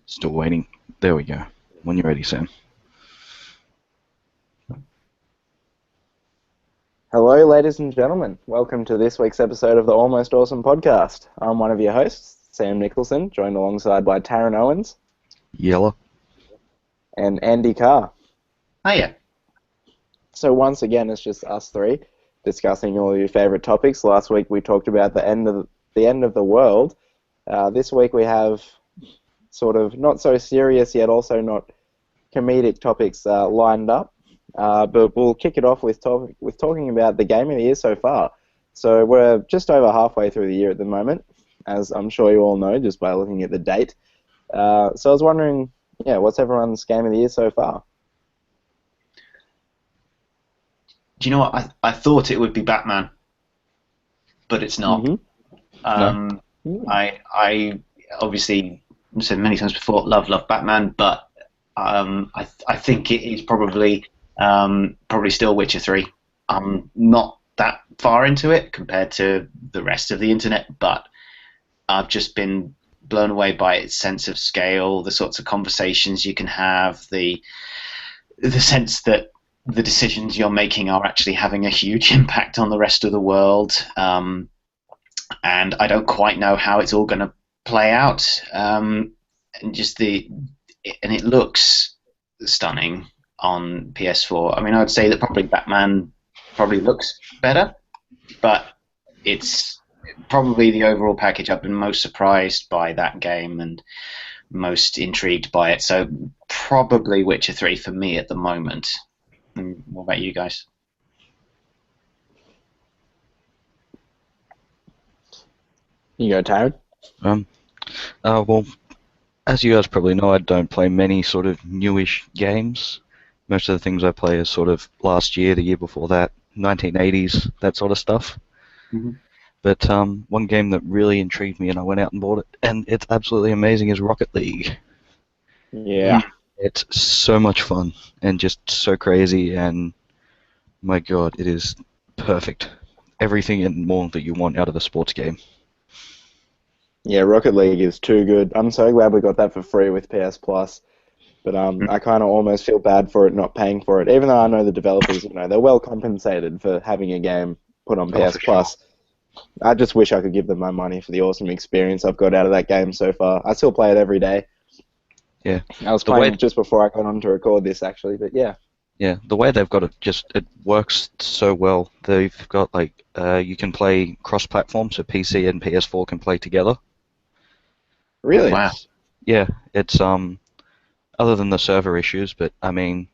Still waiting. There we go. When you're ready, Sam. Hello, ladies and gentlemen. Welcome to this week's episode of the Almost Awesome podcast. I'm one of your hosts, Sam Nicholson, joined alongside by Taryn Owens Yellow. and Andy Carr. Hiya. So once again, it's just us three discussing all your favourite topics. Last week we talked about the end of the world. This week we have sort of not so serious yet also not comedic topics lined up. But we'll kick it off with talking about the game of the year so far. So we're just over halfway through the year at the moment, as I'm sure you all know just by looking at the date. So I was wondering, what's everyone's game of the year so far? Do you know what? I thought it would be Batman, but it's not. Mm-hmm. I obviously said many times before, love Batman, but I think it is probably still Witcher 3. I'm not that far into it compared to the rest of the internet, but I've just been blown away by its sense of scale, the sorts of conversations you can have, the sense that the decisions you're making are actually having a huge impact on the rest of the world, and I don't quite know how it's all going to play out. And it looks stunning on PS4. I mean, I would say that probably Batman probably looks better, but it's probably the overall package. I've been most surprised by that game and most intrigued by it. So probably Witcher 3 for me at the moment. And what about you guys? You go, Taryn. Well, as you guys probably know, I don't play many sort of newish games. Most of the things I play is sort of last year, the year before that, 1980s, that sort of stuff. Mm-hmm. But one game that really intrigued me and I went out and bought it, and it's absolutely amazing, is Rocket League. Yeah. It's so much fun and just so crazy, and my god, it is perfect. Everything and more that you want out of a sports game. Yeah, Rocket League is too good. I'm so glad we got that for free with PS Plus. But I kind of almost feel bad for it not paying for it, even though I know the developers, they're well compensated for having a game put on PS Plus. Sure. I just wish I could give them my money for the awesome experience I've got out of that game so far. I still play it every day. Yeah. I was playing it just before I got on to record this, actually, but yeah. Yeah, the way they've got it, it works so well. They've got, you can play cross-platform, so PC and PS4 can play together. Really? Wow. Yeah, it's, other than the server issues, but, I mean,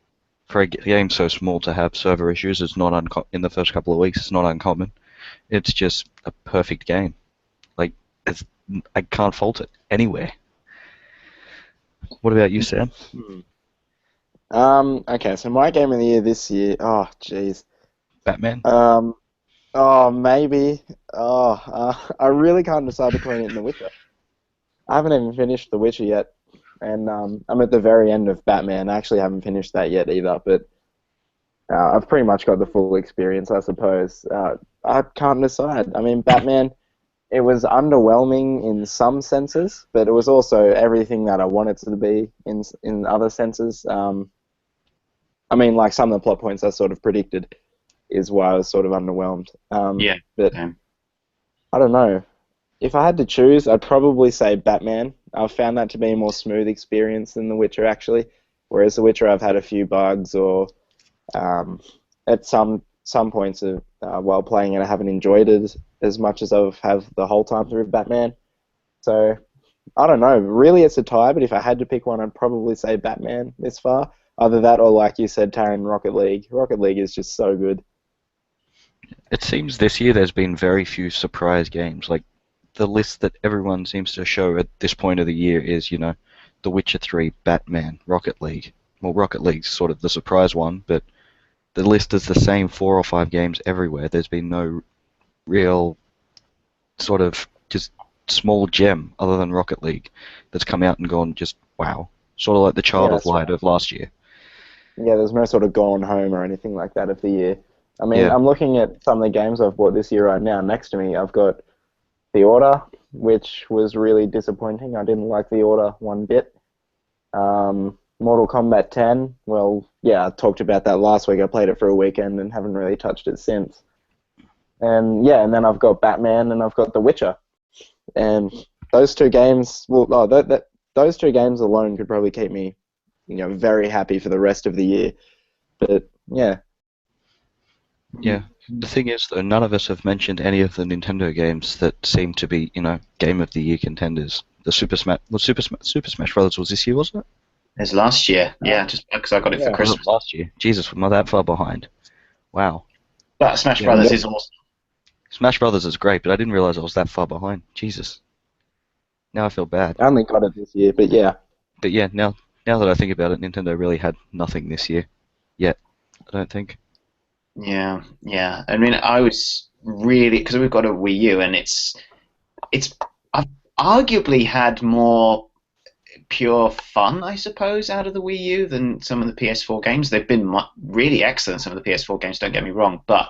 for a game so small to have server issues, it's not in the first couple of weeks, it's not uncommon. It's just a perfect game. I can't fault it anywhere. What about you, Sam? Okay, so my game of the year this year, oh, jeez. Batman? Maybe. I really can't decide between it and The Witcher. I haven't even finished The Witcher yet, and I'm at the very end of Batman. I actually haven't finished that yet either, but I've pretty much got the full experience, I suppose. I can't decide. I mean, Batman, it was underwhelming in some senses, but it was also everything that I wanted it to be in other senses. I mean, like some of the plot points I sort of predicted is why I was sort of underwhelmed. Yeah. But I don't know. If I had to choose, I'd probably say Batman. I've found that to be a more smooth experience than The Witcher, actually. Whereas The Witcher, I've had a few bugs, or at some points while playing it, I haven't enjoyed it as much as I've have the whole time through Batman. So I don't know. Really, it's a tie. But if I had to pick one, I'd probably say Batman this far. Either that, or like you said, Taryn, Rocket League. Rocket League is just so good. It seems this year there's been very few surprise games. Like, the list that everyone seems to show at this point of the year is, The Witcher 3, Batman, Rocket League. Well, Rocket League's sort of the surprise one, but the list is the same 4 or 5 games everywhere. There's been no real sort of just small gem other than Rocket League that's come out and gone just wow. Sort of like the Child of Light of last year. Yeah, there's no sort of gone home or anything like that of the year. I mean, I'm looking at some of the games I've bought this year right now. Next to me, I've got The Order, which was really disappointing. I didn't like The Order one bit. Mortal Kombat 10. Well, yeah, I talked about that last week. I played it for a weekend and haven't really touched it since. And yeah, and then I've got Batman and I've got The Witcher. And those two games, well, those two games alone could probably keep me, very happy for the rest of the year. But yeah, Yeah. The thing is, though, none of us have mentioned any of the Nintendo games that seem to be, Game of the Year contenders. The Super Smash Brothers was this year, wasn't it? It was last year, yeah, just because I got it for yeah, Was it Christmas. last year? Jesus, am I that far behind? Wow. But Smash Yeah. Brothers is awesome. Smash Brothers is great, but I didn't realize I was that far behind. Jesus. Now I feel bad. I only got it this year, but yeah. But yeah, now that I think about it, Nintendo really had nothing this year. Yet, I don't think. Yeah, yeah. I mean, I was really because we've got a Wii U, and it's I've arguably had more pure fun, I suppose, out of the Wii U than some of the PS4 games. They've been really excellent. Some of the PS4 games, don't get me wrong, but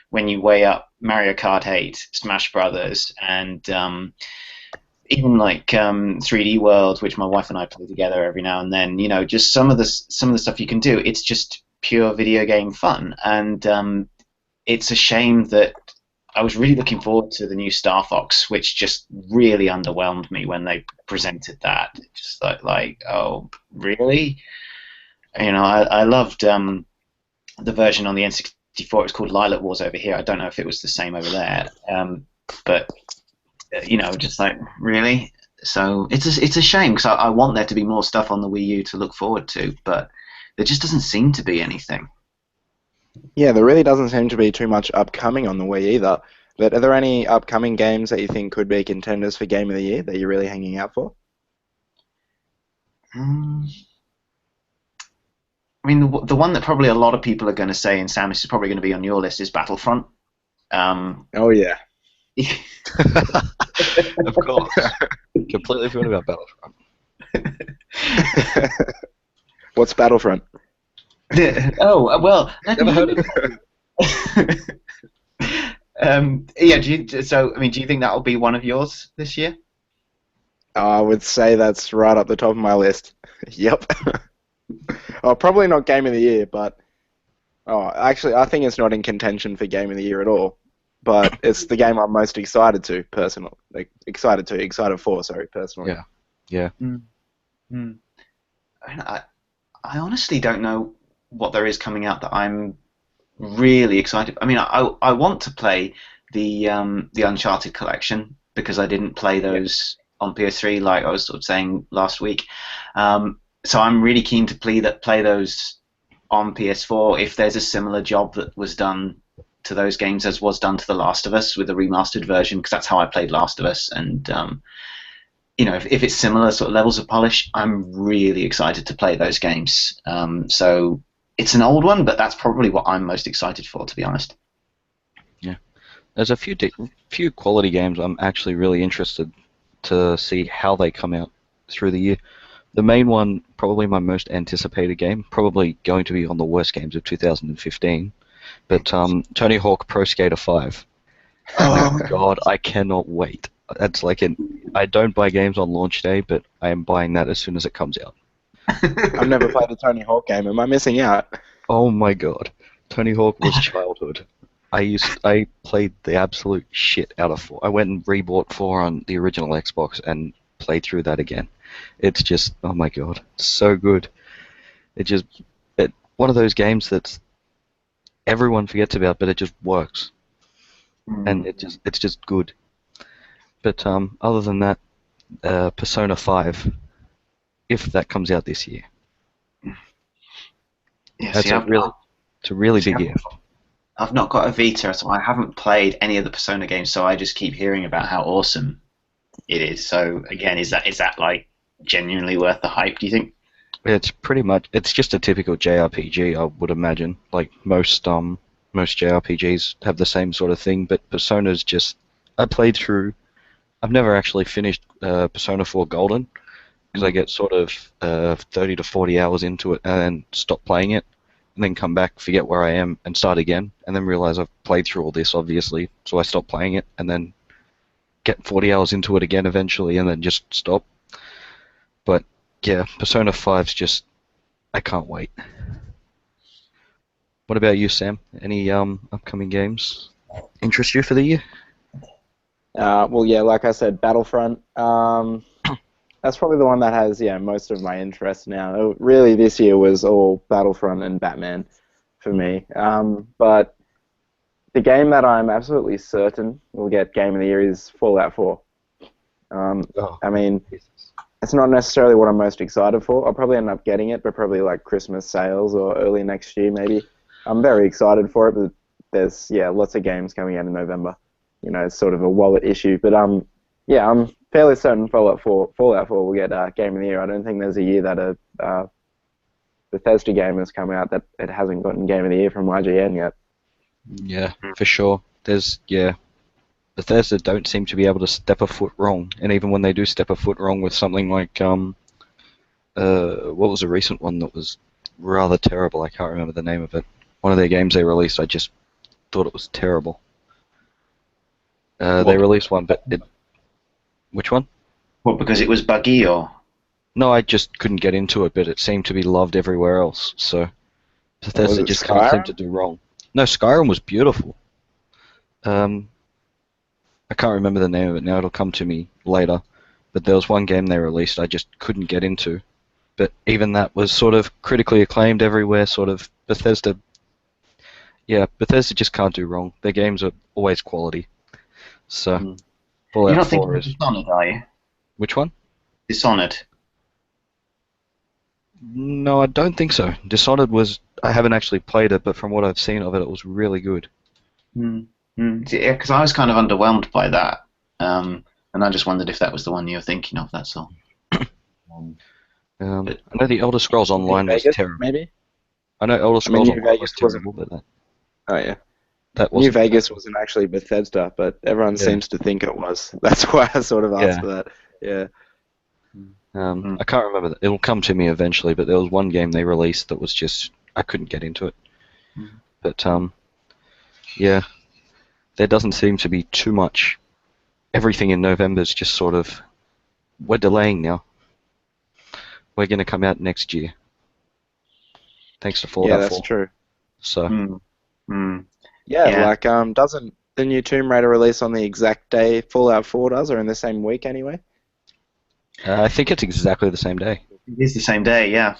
when you weigh up Mario Kart 8, Smash Brothers, and even like 3D World, which my wife and I play together every now and then, just some of the stuff you can do, it's just pure video game fun, and it's a shame that I was really looking forward to the new Star Fox, which just really underwhelmed me when they presented that. Just like oh, really? I loved the version on the N64. It was called Lilac Wars over here. I don't know if it was the same over there, but just like really. So it's a shame because I want there to be more stuff on the Wii U to look forward to, but there just doesn't seem to be anything. Yeah, there really doesn't seem to be too much upcoming on the Wii either. But are there any upcoming games that you think could be contenders for Game of the Year that you're really hanging out for? I mean, the one that probably a lot of people are going to say, and Sam, this is probably going to be on your list, is Battlefront. Oh yeah. Of course. Completely forgot about Battlefront. What's Battlefront? Oh well, Never heard of it. Yeah. Do you think that'll be one of yours this year? I would say that's right up the top of my list. Yep. Oh, probably not Game of the Year, but actually, I think it's not in contention for Game of the Year at all. But it's the game I'm most excited to, personally. Excited for, sorry, personally. Yeah. Yeah. I mean, I honestly don't know what there is coming out that I'm really excited. I mean, I want to play the Uncharted collection because I didn't play those on PS3, like I was sort of saying last week. So I'm really keen to play those on PS4 if there's a similar job that was done to those games as was done to The Last of Us with a remastered version, because that's how I played Last of Us. And if it's similar sort of levels of polish, I'm really excited to play those games. So it's an old one, but that's probably what I'm most excited for, to be honest. Yeah. There's a few quality games I'm actually really interested to see how they come out through the year. The main one, probably my most anticipated game, probably going to be on the worst games of 2015, but Tony Hawk Pro Skater 5. Oh God, I cannot wait. That's like I don't buy games on launch day, but I am buying that as soon as it comes out. I've never played a Tony Hawk game. Am I missing out? Oh my God, Tony Hawk was childhood. I played the absolute shit out of 4. I went and rebought 4 on the original Xbox and played through that again. It's just, oh my God, so good. One of those games that everyone forgets about, but it just works, and it's just good. But other than that, Persona 5, if that comes out this year, it's a really big if. I've not got a Vita, so I haven't played any of the Persona games, so I just keep hearing about how awesome it is. So again, is that like genuinely worth the hype, do you think? It's just a typical JRPG, I would imagine. Like most JRPGs have the same sort of thing, but Persona's just, I've never actually finished Persona 4 Golden, because I get sort of 30 to 40 hours into it and then stop playing it, and then come back, forget where I am, and start again, and then realize I've played through all this, obviously, so I stop playing it, and then get 40 hours into it again eventually, and then just stop. But yeah, Persona 5's just I can't wait. What about you, Sam? Any upcoming games interest you for the year? Well, yeah, like I said, Battlefront. That's probably the one that has most of my interest now. Really, this year was all Battlefront and Batman for me. But the game that I'm absolutely certain will get Game of the Year is Fallout 4. Oh, I mean, it's not necessarily what I'm most excited for. I'll probably end up getting it, but probably like Christmas sales or early next year maybe. I'm very excited for it, but there's lots of games coming out in November. It's sort of a wallet issue, but I'm fairly certain Fallout 4 will get Game of the Year. I don't think there's a year that a Bethesda game has come out that it hasn't gotten Game of the Year from IGN yet. yeah, for sure. Bethesda don't seem to be able to step a foot wrong, and even when they do step a foot wrong with something like what was a recent one that was rather terrible? I can't remember the name of it. One of their games they released, I just thought it was terrible. They What? released one, but which one? What? Because it was buggy, or No, I just couldn't get into it, but it seemed to be loved everywhere else. So Was Bethesda it just can't seem to Skyrim? do wrong. No, Skyrim was beautiful. Um, I can't remember the name of it now. It'll come to me later. But there was one game they released I just couldn't get into. But even that was sort of critically acclaimed everywhere. Sort of Bethesda. Yeah, Bethesda just can't do wrong. Their games are always quality. So you're Fallout not 4 thinking of is Dishonored, are you? which one? Dishonored. No, I don't think so. Dishonored was. I haven't actually played it, but from what I've seen of it, it was really good. Mm. Yeah, because I was kind of underwhelmed by that, and I just wondered if that was the one you were thinking of. That's all. But I know the Elder Scrolls New Online was Vegas, terrible. maybe? I know Elder I mean, Scrolls New Online was Vegas wasn't. terrible, but Oh yeah, that New wasn't Vegas terrible. wasn't actually Bethesda, but everyone Yeah, seems to think it was. That's why I sort of asked yeah. for that. Yeah. mm, I can't remember. It'll come to me eventually, but there was one game they released that was just I couldn't get into it. mm. But yeah, there doesn't seem to be too much. Everything in November is just sort of we're delaying now. We're going to come out next year, thanks to Yeah, Fallout that's 4. true. So Mm, mm. Yeah, Yeah. like doesn't the new Tomb Raider release on the exact day Fallout 4 does, or in the same week anyway? I think it's exactly the same day. It is the same day, yeah.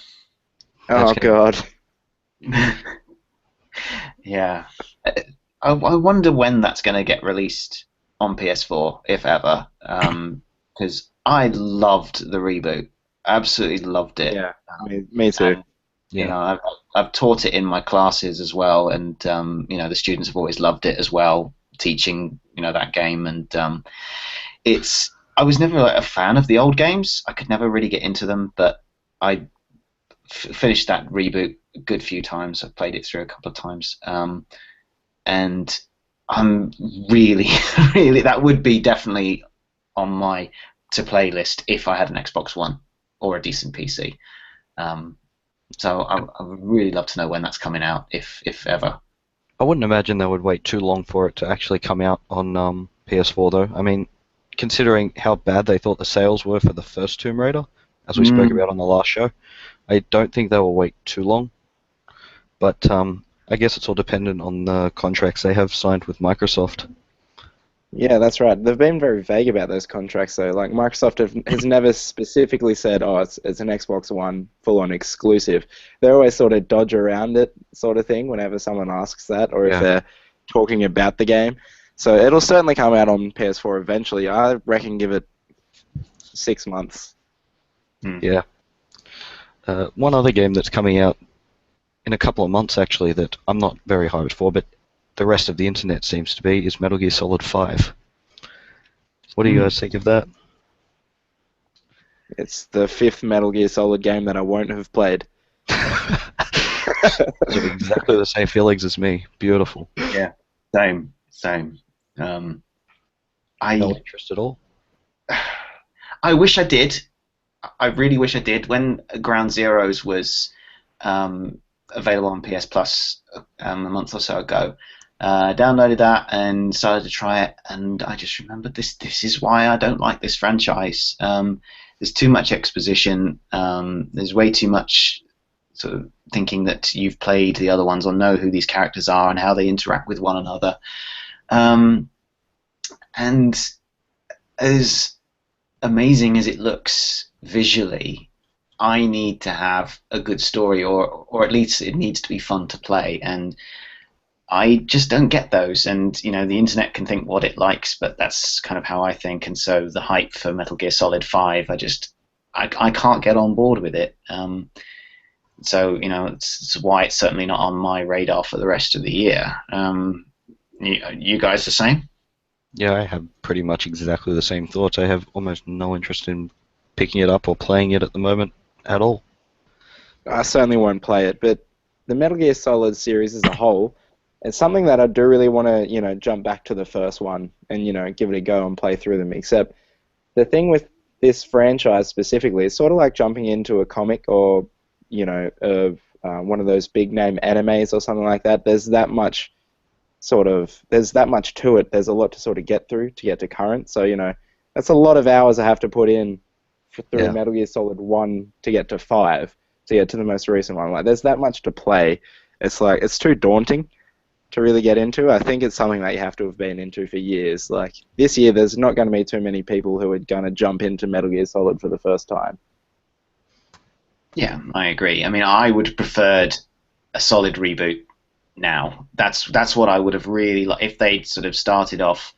That's Oh going God. Yeah. I wonder when that's going to get released on PS4, if ever. Because I loved the reboot. Absolutely loved it. Yeah, me too. And, yeah. I've taught it in my classes as well, and, the students have always loved it as well, teaching, that game. And I was never a fan of the old games. I could never really get into them, but I finished that reboot a good few times. I've played it through a couple of times, and I'm really, really that would be definitely on my to play list if I had an Xbox One or a decent PC. So I would really love to know when that's coming out, if ever. I wouldn't imagine they would wait too long for it to actually come out on PS4 though. I mean, considering how bad they thought the sales were for the first Tomb Raider, as we spoke Mm, about on the last show, I don't think they will wait too long. But I guess it's all dependent on the contracts they have signed with Microsoft. Yeah, that's right. They've been very vague about those contracts, though. Like has never specifically said, "Oh, it's an Xbox One full-on exclusive." They always sort of dodge around it, sort of thing, whenever someone asks that, or if Yeah, they're talking about the game. So it'll certainly come out on PS4 eventually. I reckon give it 6 months. mm. yeah. One other game that's coming out in a couple of months, actually, that I'm not very hyped for, but the rest of the internet seems to be, is Metal Gear Solid 5. What do you guys think of that? It's the fifth Metal Gear Solid game that I won't have played. You have exactly the same feelings as me. Beautiful. Yeah, same. Um, No I interest at all. I wish I did. I really wish I did. When Ground Zeroes was available on PS Plus a month or so ago, downloaded that and started to try it, and I just remembered this. This is why I don't like this franchise. there's too much exposition. There's way too much sort of thinking that you've played the other ones or know who these characters are and how they interact with one another. And as amazing as it looks visually, I need to have a good story, or at least it needs to be fun to play. And I just don't get those. And you know, the internet can think what it likes, but that's kind of how I think. And so the hype for Metal Gear Solid 5, I can't get on board with it. So you know, it's why it's certainly not on my radar for the rest of the year. You guys the same? Yeah, I have pretty much exactly the same thoughts. I have almost no interest in picking it up or playing it at the moment at all. I certainly won't play it, but the Metal Gear Solid series as a whole, it's something that I do really want to, jump back to the first one and, give it a go and play through them. Except the thing with this franchise specifically, it's sort of like jumping into a comic or, of one of those big name animes or something like that. There's that much to it. There's a lot to sort of get through to get to current. So, that's a lot of hours I have to put in through Metal Gear Solid 1 to get to 5, to get to the most recent one. Like, there's that much to play. It's like, it's too daunting to really get into. I think it's something that you have to have been into for years. Like, this year, there's not going to be too many people who are going to jump into Metal Gear Solid for the first time. Yeah, I agree. I mean, I would have preferred a solid reboot now. That's what I would have really liked. If they'd sort of started off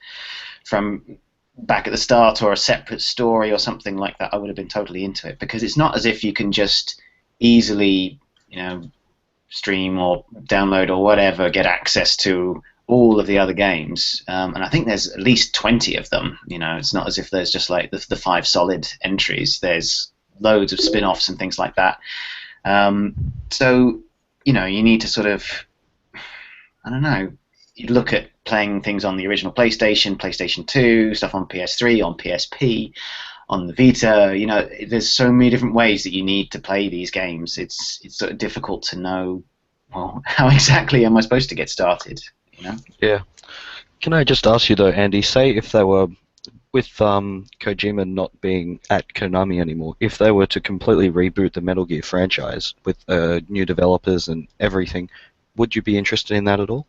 from back at the start or a separate story or something like that, I would have been totally into it, because it's not as if you can just easily, stream or download or whatever, get access to all of the other games. And I think there's at least 20 of them. It's not as if there's just like the 5 solid entries. There's loads of spin-offs and things like that. So, you need to sort of, I don't know, you look at playing things on the original PlayStation, PlayStation 2, stuff on PS3, on PSP, on the Vita. There's so many different ways that you need to play these games. It's sort of difficult to know, well, how exactly am I supposed to get started? Yeah. Can I just ask you though, Andy, say if they were, with Kojima not being at Konami anymore, if they were to completely reboot the Metal Gear franchise with new developers and everything, would you be interested in that at all?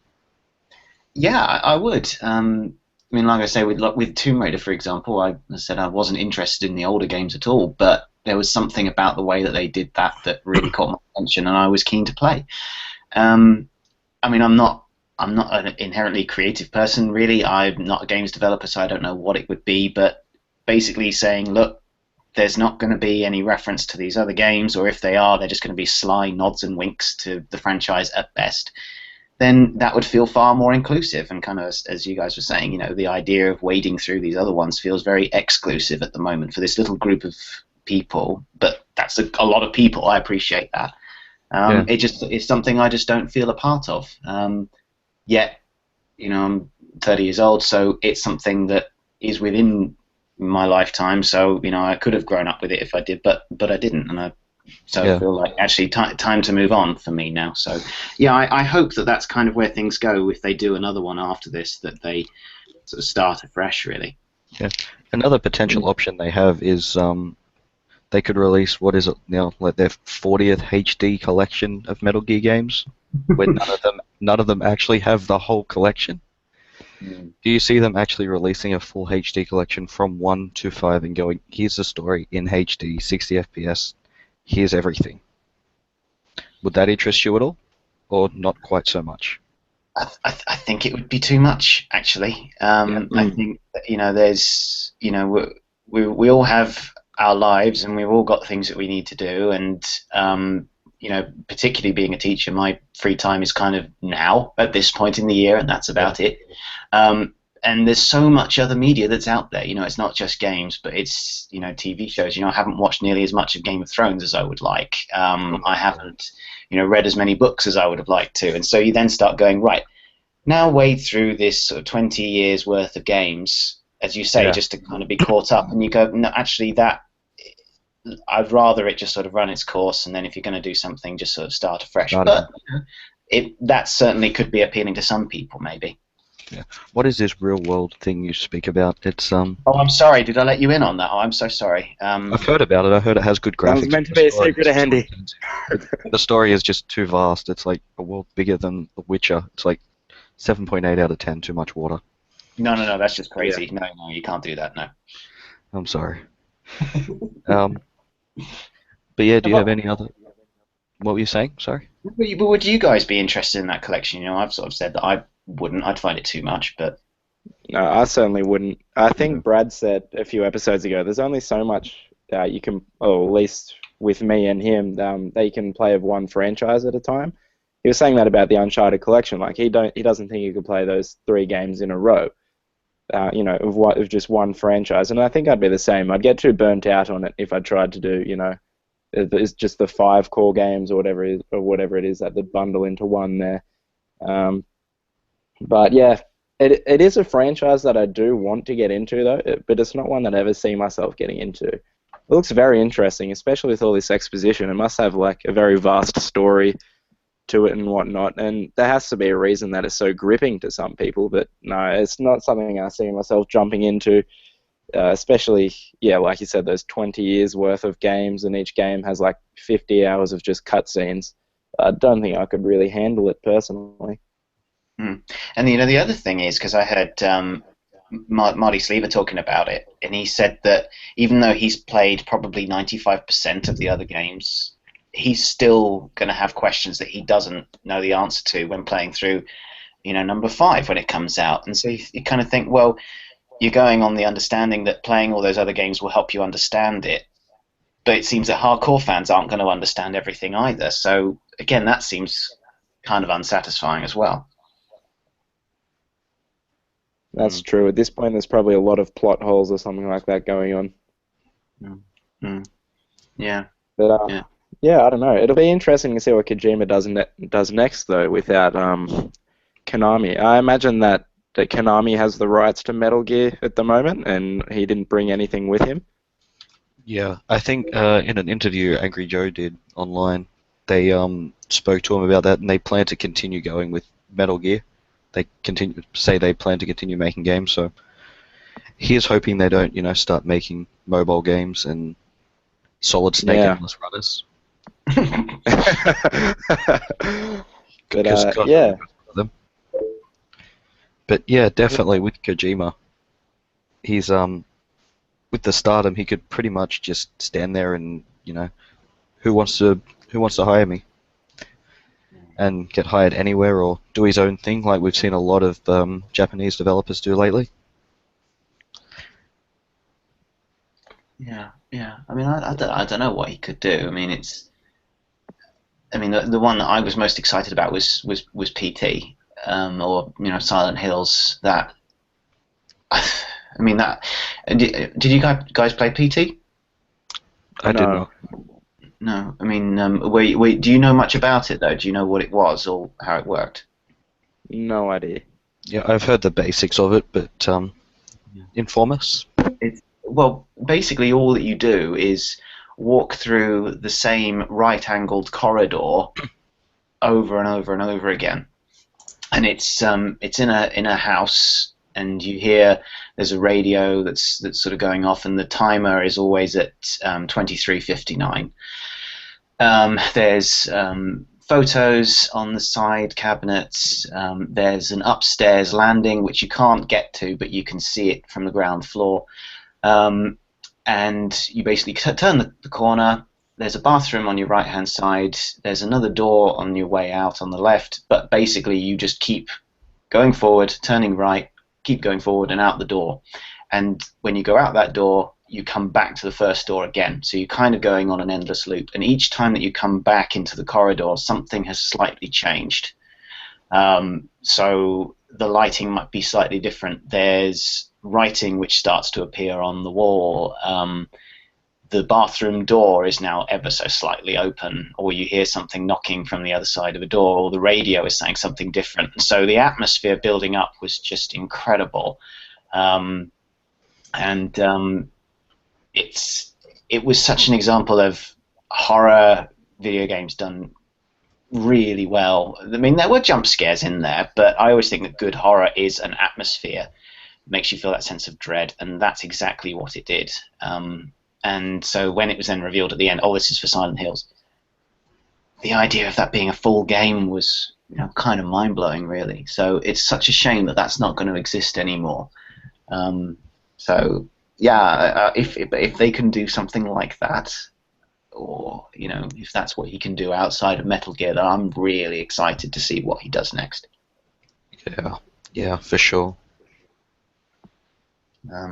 Yeah, I would. I mean, like I say, with Tomb Raider, for example, I said I wasn't interested in the older games at all, but there was something about the way that they did that really caught my attention, and I was keen to play. I mean, I'm not an inherently creative person, really. I'm not a games developer, so I don't know what it would be, but basically saying, look, there's not going to be any reference to these other games, or if they are, they're just going to be sly nods and winks to the franchise at best, then that would feel far more inclusive. And kind of, as you guys were saying, the idea of wading through these other ones feels very exclusive at the moment for this little group of people, but that's a lot of people. I appreciate that. It's something I just don't feel a part of. Yet, I'm 30 years old, so it's something that is within my lifetime. So, I could have grown up with it if I did, but I didn't, and I feel like actually time to move on for me now. So, yeah, I hope that's kind of where things go if they do another one after this, that they sort of start afresh, really. Yeah. Another potential option they have is they could release, what is it now, like their 40th HD collection of Metal Gear games, where none of them actually have the whole collection. Do you see them actually releasing a full HD collection from 1 to 5 and going, here's the story in HD, 60 FPS, here's everything? Would that interest you at all, or not quite so much? I think it would be too much, actually. I think that, there's, we all have our lives, and we've all got things that we need to do, and particularly being a teacher, my free time is kind of now at this point in the year, and that's about it. And there's so much other media that's out there. It's not just games, but it's TV shows. I haven't watched nearly as much of Game of Thrones as I would like. I haven't read as many books as I would have liked to. And so you then start going, right, now wade through this sort of 20 years worth of games, as you say, just to kind of be caught up. And you go, no, actually I'd rather it just sort of run its course, and then if you're going to do something, just sort of start afresh. But that certainly could be appealing to some people, maybe. Yeah. What is this real world thing you speak about? It's Oh, I'm sorry. Did I let you in on that? Oh, I'm so sorry. I've heard about it. I heard it has good That was graphics. meant to The be a story secret, is just Andy. the story is just too vast. It's like a world bigger than The Witcher. It's like 7.8 out of 10. Too much water. No, no, no. That's just Yeah. crazy. No, no, you can't do that. No. I'm sorry. Um, but yeah, do you have any other? What were you saying? Sorry. But would you guys be interested in that collection? You know, I've sort of said that I wouldn't. I'd find it too much. But No, I certainly wouldn't. I think Brad said a few episodes ago, there's only so much you can, or at least with me and him, that you can play of one franchise at a time. He was saying that about the Uncharted collection. Like he doesn't think he could play those 3 games in a row. Of just one franchise. And I think I'd be the same. I'd get too burnt out on it if I tried to do, it's just the 5 core games or whatever it is that they bundle into one there. Um, but yeah, it is a franchise that I do want to get into though, but it's not one that I ever see myself getting into. It looks very interesting, especially with all this exposition. It must have like a very vast story to it and whatnot, and there has to be a reason that it's so gripping to some people. But no, it's not something I see myself jumping into. Especially, yeah, like you said, there's 20 years worth of games, and each game has like 50 hours of just cutscenes. I don't think I could really handle it personally. and you know the other thing is because I heard Marty Sleever talking about it, and he said that even though he's played probably 95% of the other games, he's still going to have questions that he doesn't know the answer to when playing through, number 5 when it comes out. And so you kind of think, well, you're going on the understanding that playing all those other games will help you understand it, but it seems that hardcore fans aren't going to understand everything either. So again, that seems kind of unsatisfying as well. That's true. At this point, there's probably a lot of plot holes or something like that going on. Yeah. But Yeah. yeah, I don't know. It'll be interesting to see what Kojima does next, though, without Konami. I imagine that Konami has the rights to Metal Gear at the moment, and he didn't bring anything with him. Yeah, I think in an interview Angry Joe did online, they spoke to him about that, and they plan to continue going with Metal Gear. They plan to continue making games, so he is hoping they don't, start making mobile games and Solid Snake Yeah. Endless Runners. But Because God, yeah, them. But yeah, definitely with Kojima, he's with the stardom, he could pretty much just stand there and who wants to hire me, and get hired anywhere or do his own thing, like we've seen a lot of Japanese developers do lately. Yeah, yeah. I mean, I don't know what he could do. I mean, the one that I was most excited about was PT, or Silent Hills. That, I mean, that. Did you guys play PT? I did no. not. No. I mean, do you know much about it though? Do you know what it was or how it worked? No idea. Yeah, I've heard the basics of it, but inform us. Well, basically, all that you do is walk through the same right-angled corridor over and over and over again, and it's in a house, and you hear there's a radio that's sort of going off, and the timer is always at 23:59. There's photos on the side cabinets. There's an upstairs landing which you can't get to, but you can see it from the ground floor. And you basically turn the corner. There's a bathroom on your right-hand side. There's another door on your way out on the left. But basically, you just keep going forward, turning right, keep going forward, and out the door. And when you go out that door, you come back to the first door again. So you're kind of going on an endless loop. And each time that you come back into the corridor, something has slightly changed. So the lighting might be slightly different. There's writing which starts to appear on the wall. The bathroom door is now ever so slightly open, or you hear something knocking from the other side of a door, or the radio is saying something different. So the atmosphere building up was just incredible. It was such an example of horror video games done really well. I mean, there were jump scares in there, but I always think that good horror is an atmosphere. It makes you feel that sense of dread, and that's exactly what it did. And so when it was then revealed at the end, oh, this is for Silent Hills, the idea of that being a full game was, kind of mind-blowing, really. So it's such a shame that that's not going to exist anymore. So yeah, if they can do something like that, or if that's what he can do outside of Metal Gear, then I'm really excited to see what he does next. Yeah, for sure.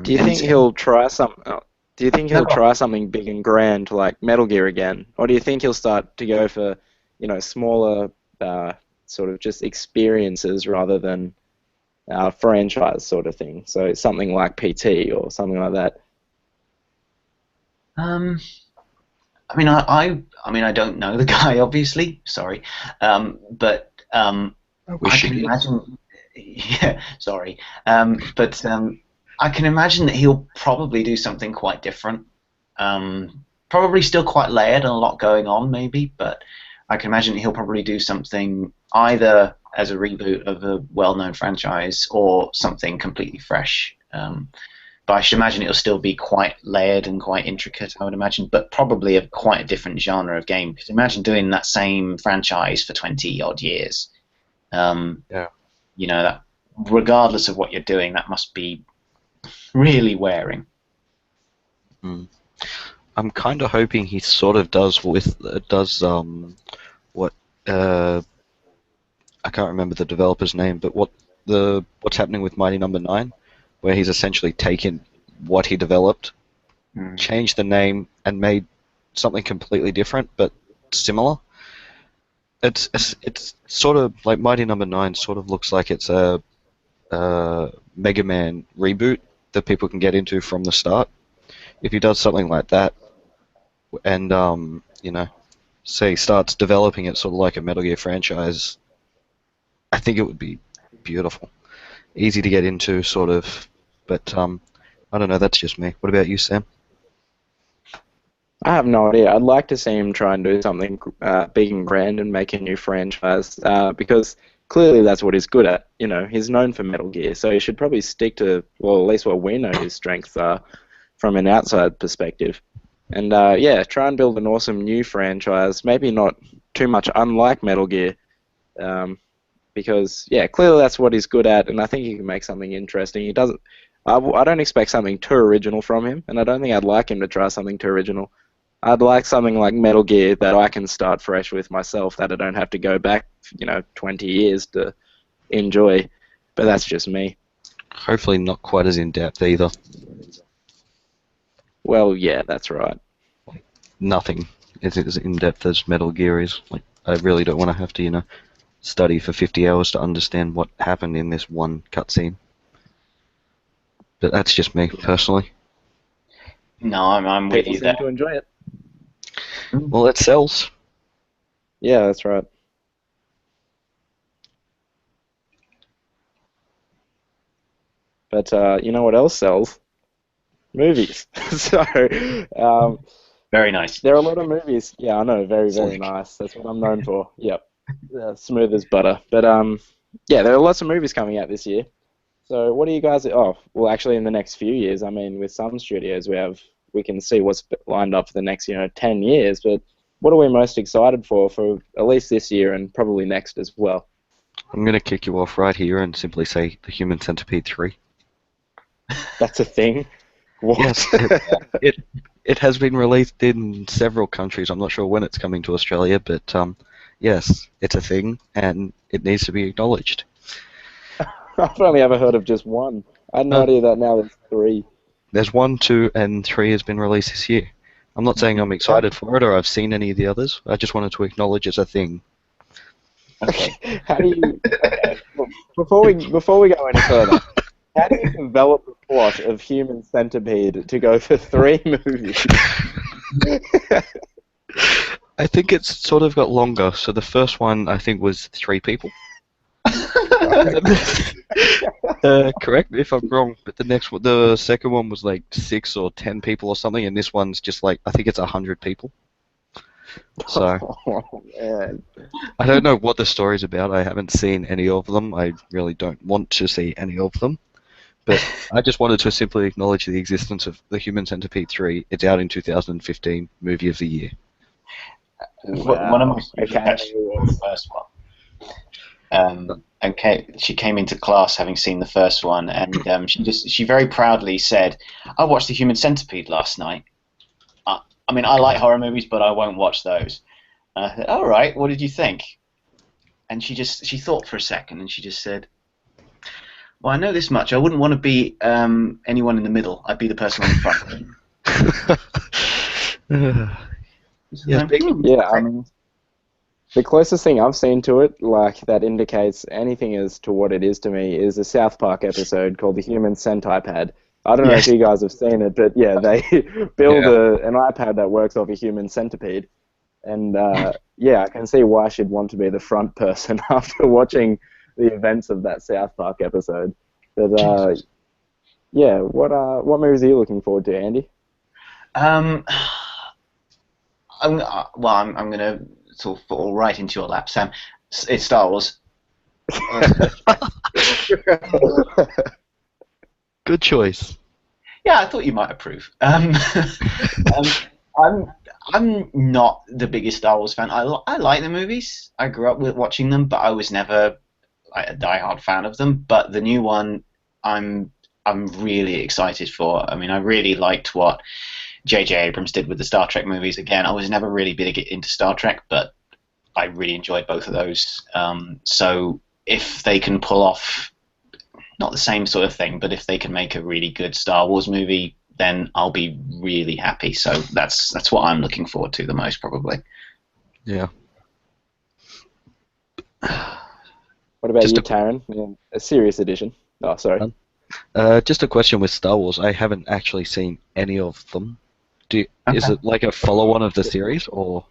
Do you think he'll try Do you think he'll try something big and grand like Metal Gear again, or do you think he'll start to go for, smaller, sort of just experiences rather than franchise sort of thing? So something like PT or something like that. I mean, I don't know the guy, obviously. Sorry, but I wish I you can did. imagine. Yeah, sorry, but I can imagine that he'll probably do something quite different. Probably still quite layered and a lot going on, maybe, but I can imagine he'll probably do something either as a reboot of a well-known franchise or something completely fresh. But I should imagine it'll still be quite layered and quite intricate, I would imagine, but probably of quite a different genre of game. Because imagine doing that same franchise for 20-odd years. Yeah. That regardless of what you're doing, that must be really wearing. Mm. I'm kind of hoping he sort of does what I can't remember the developer's name, but what's happening with Mighty Number 9, where he's essentially taken what he developed, changed the name, and made something completely different but similar. It's sort of like Mighty Number 9 sort of looks like it's a Mega Man reboot that people can get into from the start. If he does something like that, and say starts developing it sort of like a Metal Gear franchise, I think it would be beautiful, easy to get into, sort of. But I don't know. That's just me. What about you, Sam? I have no idea. I'd like to see him try and do something big and grand and make a new franchise, because clearly that's what he's good at. He's known for Metal Gear, so he should probably stick to, well, at least what we know his strengths are from an outside perspective. And try and build an awesome new franchise, maybe not too much unlike Metal Gear, because clearly that's what he's good at, and I think he can make something interesting. He doesn't. I don't expect something too original from him, and I don't think I'd like him to try something too original. I'd like something like Metal Gear that I can start fresh with myself, that I don't have to go back, 20 years to enjoy. But that's just me. Hopefully not quite as in-depth either. Well, yeah, that's right. Nothing is as in-depth as Metal Gear is. Like, I really don't want to have to, study for 50 hours to understand what happened in this one cutscene. But that's just me, personally. No, I'm with People you seem there. to enjoy it. Well, it sells. Yeah, that's right. But you know what else sells? Movies. So, Very nice. there are a lot of movies. Yeah, I know. Very, very Slick. nice. That's what I'm known for. Yep. Smooth as butter. But there are lots of movies coming out this year. So what do you guys? Oh, well, actually, in the next few years. I mean, with some studios, we can see what's lined up for the next 10 years. But what are we most excited for at least this year and probably next as well? I'm going to kick you off right here and simply say The Human Centipede 3. That's a thing. What? Yes, it has been released in several countries. I'm not sure when it's coming to Australia, but yes, it's a thing, and it needs to be acknowledged. I've only ever heard of just one. I had no idea that now there's 3. There's 1, 2, and 3 has been released this year. I'm not saying I'm excited for it or I've seen any of the others. I just wanted to acknowledge it's a thing. Okay. How do you? Okay. Well, before we go any further, how do you develop the plot of Human Centipede to go for 3 movies? I think it's sort of got longer. So the first one, I think, was 3 people. Correct me if I'm wrong, but the second one was like 6 or 10 people or something, and this one's just like, I think it's 100 people. So Oh, man. I don't know what the story's about. I haven't seen any of them. I really don't want to see any of them. But I just wanted to simply acknowledge the existence of The Human Centipede 3. It's out in 2015, movie of the year. One of my Wow. students Academy actually saw the Awards. first one. And she came into class having seen the first one, and she very proudly said, "I watched The Human Centipede last night. I mean, I like horror movies, but I won't watch those." And I said, "All right, what did you think?" And she thought for a second, and she just said, "Well, I know this much. I wouldn't want to be anyone in the middle. I'd be the person on the front." Yeah, Yeah, I mean, the closest thing I've seen to it, like that indicates anything as to what it is to me, is a South Park episode called The Human Centipede. I don't know if Yes. you guys have seen it, but yeah, they build Yeah. an iPad that works off a human centipede. And yeah, I can see why she'd want to be the front person after watching the events of that South Park episode. But Jesus. yeah, what movies are you looking forward to, Andy? Um, I'm going to sort of fall right into your lap, Sam. It's Star Wars. Good choice. Yeah, I thought you might approve. Um, I'm not the biggest Star Wars fan. I like the movies. I grew up with watching them, but I was never like a diehard fan of them. But the new one, I'm really excited for. I mean, I really liked what J.J. Abrams did with the Star Trek movies. Again, I was never really big into Star Trek, but I really enjoyed both of those. So if they can pull off not the same sort of thing, but if they can make a really good Star Wars movie, then I'll be really happy. So that's what I'm looking forward to the most, probably. Yeah. What about Just you, a Taryn? Yeah, a serious edition. Oh, sorry. just a question with Star Wars. I haven't actually seen any of them. Is Okay. it like a follow-on of the series, or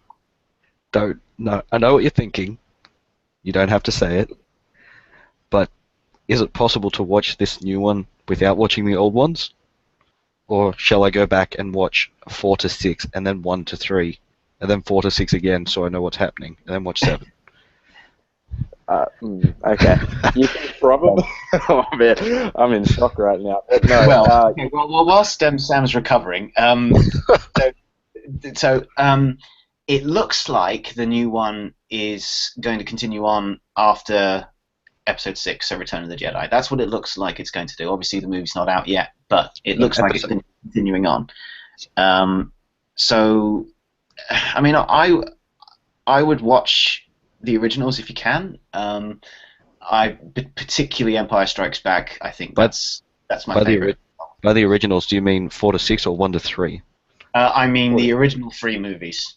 don't? No, I know what you're thinking. You don't have to say it. But is it possible to watch this new one without watching the old ones? Or shall I go back and watch 4 to 6 and then 1 to 3 and then 4 to 6 again so I know what's happening and then watch 7? Okay. You can probably. Oh man, I'm in shock right now. But no. Well, whilst Sam's recovering, it looks like the new one is going to continue on after Episode 6, so Return of the Jedi. That's what it looks like it's going to do. Obviously, the movie's not out yet, but it looks like it's continuing on. So, I mean, I would watch the originals if you can. Particularly Empire Strikes Back. I think that's my favorite. By the originals, do you mean 4 to 6 or 1 to 3? I mean the original 3 movies.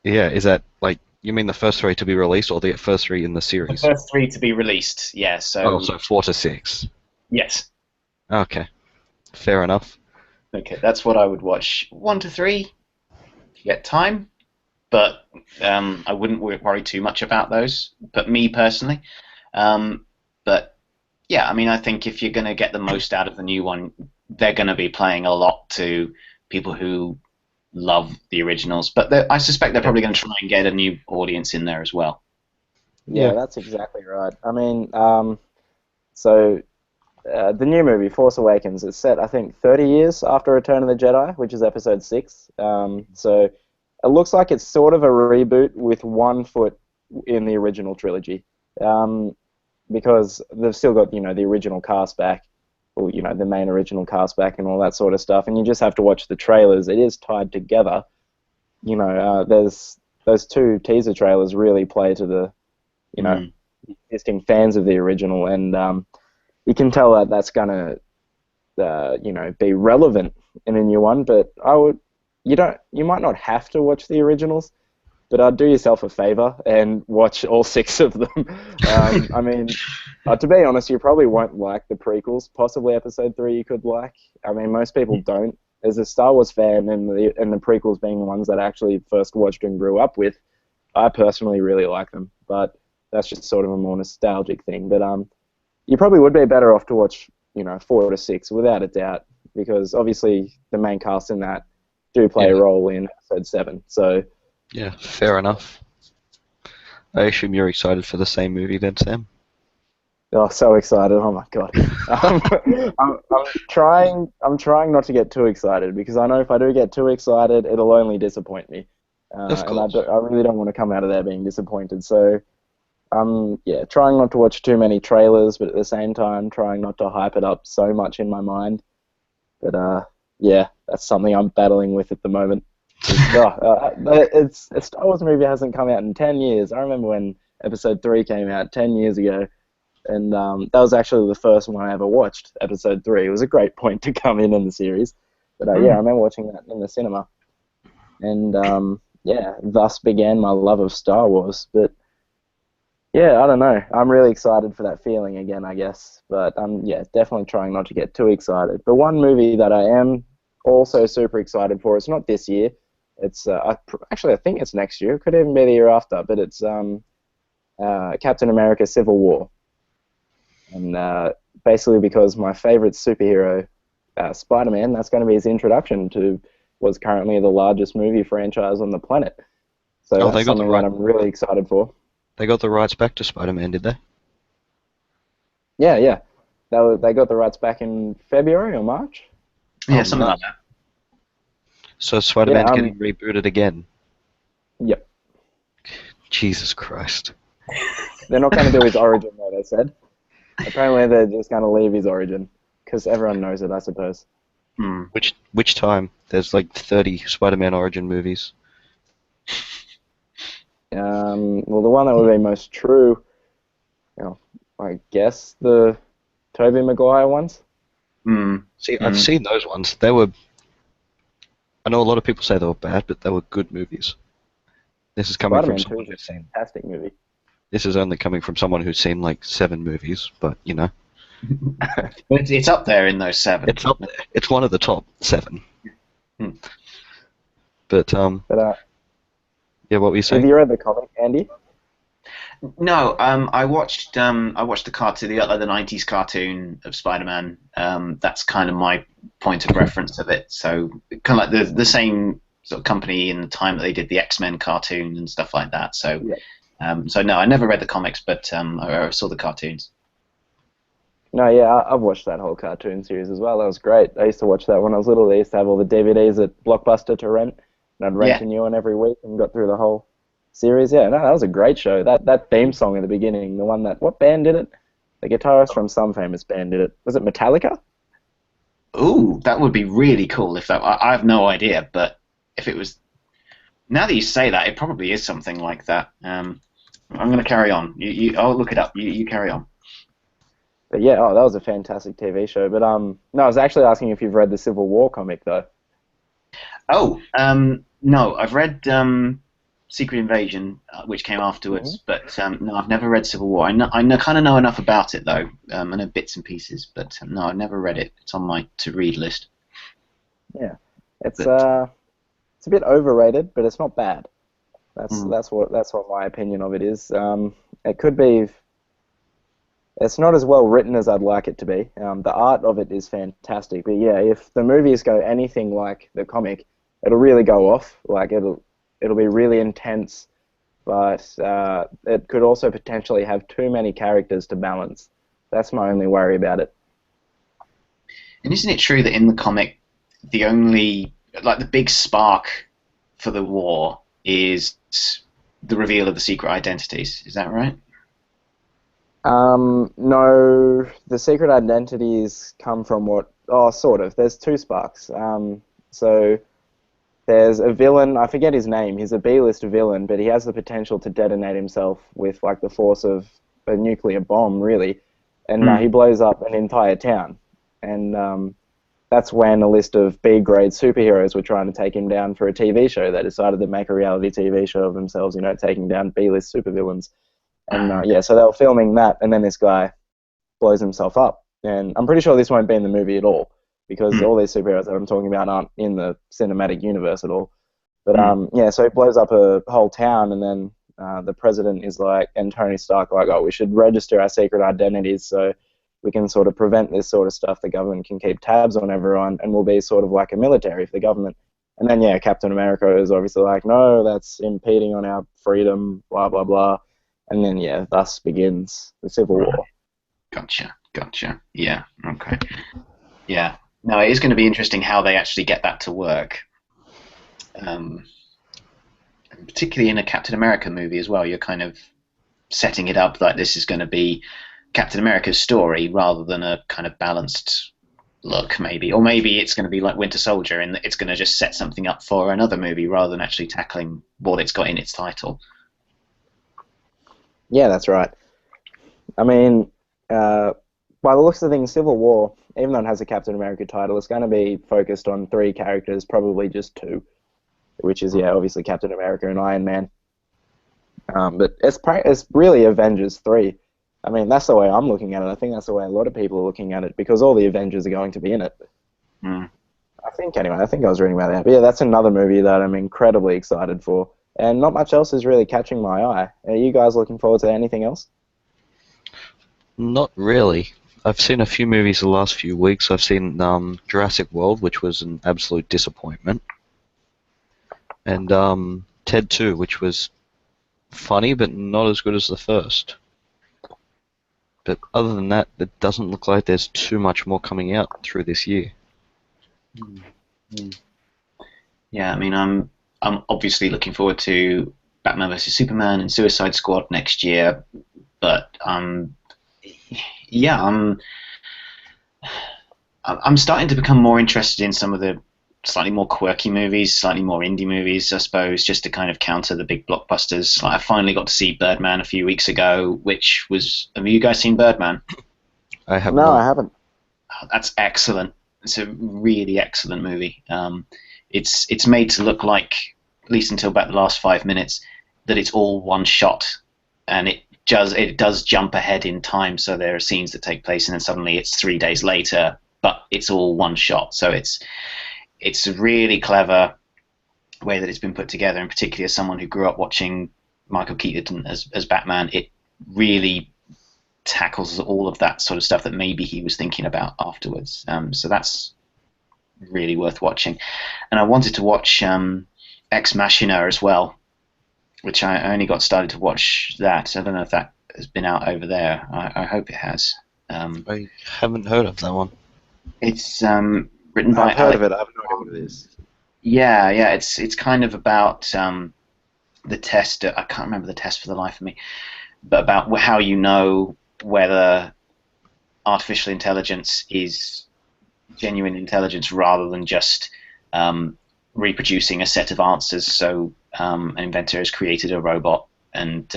Yeah, is that like you mean the first 3 to be released or the first 3 in the series? The first 3 to be released. Yeah. So. Oh, so 4 to 6. Yes. Okay, fair enough. Okay, that's what I would watch. 1 to 3, if you get time. But I wouldn't worry too much about those. But me personally, but yeah, I mean, I think if you're going to get the most out of the new one, they're going to be playing a lot to people who love the originals. But I suspect they're probably going to try and get a new audience in there as well. Yeah, that's exactly right. I mean, so the new movie, Force Awakens, is set, I think, 30 years after Return of the Jedi, which is Episode 6. So it looks like it's sort of a reboot with one foot in the original trilogy, because they've still got, the original cast back, or, the main original cast back and all that sort of stuff, and you just have to watch the trailers. It is tied together. There's those 2 teaser trailers really play to the, existing fans of the original, and you can tell that that's gonna, be relevant in a new one. But you might not have to watch the originals, but I'd do yourself a favor and watch all 6 of them. I mean, to be honest, you probably won't like the prequels. Possibly Episode 3 you could like. I mean, most people don't. As a Star Wars fan, and the prequels being the ones that I actually first watched and grew up with, I personally really like them. But that's just sort of a more nostalgic thing. But you probably would be better off to watch, 4 to 6 without a doubt, because obviously the main cast in that do play a role in Episode 7. So Yeah, fair enough. I assume you're excited for the same movie then, Sam? Oh, so excited! Oh my god. I'm trying not to get too excited because I know if I do get too excited, it'll only disappoint me, Of and course. I really don't want to come out of there being disappointed. So yeah, trying not to watch too many trailers, but at the same time, trying not to hype it up so much in my mind. But yeah, that's something I'm battling with at the moment. It's a Star Wars movie hasn't come out in 10 years. I remember when Episode 3 came out 10 years ago, and that was actually the first one I ever watched. Episode 3. It was a great point to come in the series. But yeah, I Mm. remember watching that in the cinema, and yeah, thus began my love of Star Wars. But yeah, I don't know. I'm really excited for that feeling again, I guess. But yeah, definitely trying not to get too excited. But one movie that I am also super excited for, it's not this year. It's actually I think it's next year. It could even be the year after. But it's Captain America: Civil War, and basically because my favorite superhero, Spider-Man, that's going to be his introduction to what's currently the largest movie franchise on the planet. So Oh, that's something that I'm really excited for. they got the rights back to Spider-Man, did they? Yeah, yeah. They got the rights back in February or March. Yeah, Oh something no. like that. So Yeah, Spider-Man's getting rebooted again. yep. Jesus Christ. They're not going to do his origin though, they said. Apparently they're just going to leave his origin because everyone knows it, I suppose. Hmm. Which time? There's like 30 Spider-Man origin movies. Well, the one that would be most true, you know, I guess the Tobey Maguire ones. Hmm. See, I've Hmm. seen those ones. They were. I know a lot of people say they were bad, but they were good movies. This is coming from Spider-Man 2 someone is a who's seen. fantastic movie. This is only coming from someone who's seen like 7 movies, but you know, It's up there in those seven. it's up there. It's one of the top 7. Hmm. But But yeah, what were you have saying? you read the comic, Andy? No, I watched the cartoon, the '90s cartoon of Spider-Man. That's kind of my point of reference of it. So kind of like the same sort of company in the time that they did the X-Men cartoon and stuff like that. So Yeah. so no, I never read the comics, but I saw the cartoons. No, yeah, I've watched that whole cartoon series as well. That was great. I used to watch that when I was little. They used to have all the DVDs at Blockbuster to rent, and I'd rent Yeah. a new one every week and got through the whole series. Yeah, no, that was a great show. That theme song at the beginning, the one that what band did it? The guitarist from some famous band did it. Was it Metallica? Ooh, that would be really cool if that. I have no idea, but if it was, now that you say that, it probably is something like that. I'm going to carry on. I'll look it up. You carry on. But yeah, oh, that was a fantastic TV show. But no, I was actually asking if you've read the Civil War comic though. Oh, no, I've read Secret Invasion, which came Hmm. afterwards, but no, I've never read Civil War. I kind of know enough about it though. I know bits and pieces, but no, I've never read it. It's on my to-read list. Yeah, it's But uh, it's a bit overrated, but it's not bad. That's Mm. that's what that's what my opinion of it is. It could be. It's not as well written as I'd like it to be. The art of it is fantastic, but yeah, if the movies go anything like the comic, it'll really go off. Like it'll be really intense, but it could also potentially have too many characters to balance. That's my only worry about it. And isn't it true that in the comic, the only like the big spark for the war is the reveal of the secret identities? Is that right? No, the secret identities come from what? Oh, sort of. There's two sparks. So there's a villain. I forget his name. He's a B-list villain, but he has the potential to detonate himself with like the force of a nuclear bomb, really, and he Mm. blows up an entire town. And that's when a list of B-grade superheroes were trying to take him down for a TV show. They decided to make a reality TV show of themselves, taking down B-list supervillains. And Ah, yeah, so they were filming that, and then this guy blows himself up. And I'm pretty sure this won't be in the movie at all, because mm, all these superheroes that I'm talking about aren't in the cinematic universe at all. But mm. yeah, so he blows up a whole town, and then the president is like, and Tony Stark like, oh, we should register our secret identities so we can sort of prevent this sort of stuff. The government can keep tabs on everyone, and we'll be sort of like a military for the government. And then, yeah, Captain America is obviously like, no, that's impeding on our freedom, blah, blah, blah. And then, yeah, thus begins the Civil Right. War. Gotcha. Yeah. Okay. Yeah. No, it is going to be interesting how they actually get that to work. Um, Particularly in a Captain America movie as well. You're kind of setting it up like this is going to be Captain America's story rather than a kind of balanced look, maybe. Or maybe it's going to be like Winter Soldier and it's going to just set something up for another movie rather than actually tackling what it's got in its title. Yeah, that's right. I mean, by the looks of things, Civil War, even though it has a Captain America title, it's going to be focused on 3 characters, probably just 2, which is, yeah, obviously Captain America and Iron Man. But it's really Avengers 3. I mean, that's the way I'm looking at it. I think that's the way a lot of people are looking at it, because all the Avengers are going to be in it. Mm. I think, anyway, I think I was reading about that. But yeah, that's another movie that I'm incredibly excited for. And not much else is really catching my eye. Are you guys looking forward to anything else? Not really. I've seen a few movies the last few weeks. I've seen Jurassic World, which was an absolute disappointment, and Ted 2, which was funny but not as good as the first. But other than that, it doesn't look like there's too much more coming out through this year. Yeah, I mean, I'm obviously looking forward to Batman vs Superman and Suicide Squad next year, but yeah, I'm starting to become more interested in some of the slightly more quirky movies, slightly more indie movies, I suppose, just to kind of counter the big blockbusters. Like I finally got to see Birdman a few weeks ago, which was. Have you guys seen Birdman? I have No, not. I haven't. Oh, that's excellent. It's a really excellent movie. It's made to look like, at least until about the last 5 minutes, that it's all one shot, and it does jump ahead in time. So there are scenes that take place, and then suddenly it's 3 days later, but it's all one shot. So it's a really clever way that it's been put together, and particularly as someone who grew up watching Michael Keaton as Batman, it really tackles all of that sort of stuff that maybe he was thinking about afterwards. So that's really worth watching. And I wanted to watch Ex Machina as well, which I only got started to watch that. I don't know if that has been out over there. I hope it has. I haven't heard of that one. It's written by I've heard of it. I have no idea what it is. Yeah. It's kind of about the test. I can't remember the test for the life of me, but about how you know whether artificial intelligence is genuine intelligence rather than just reproducing a set of answers. So an inventor has created a robot, and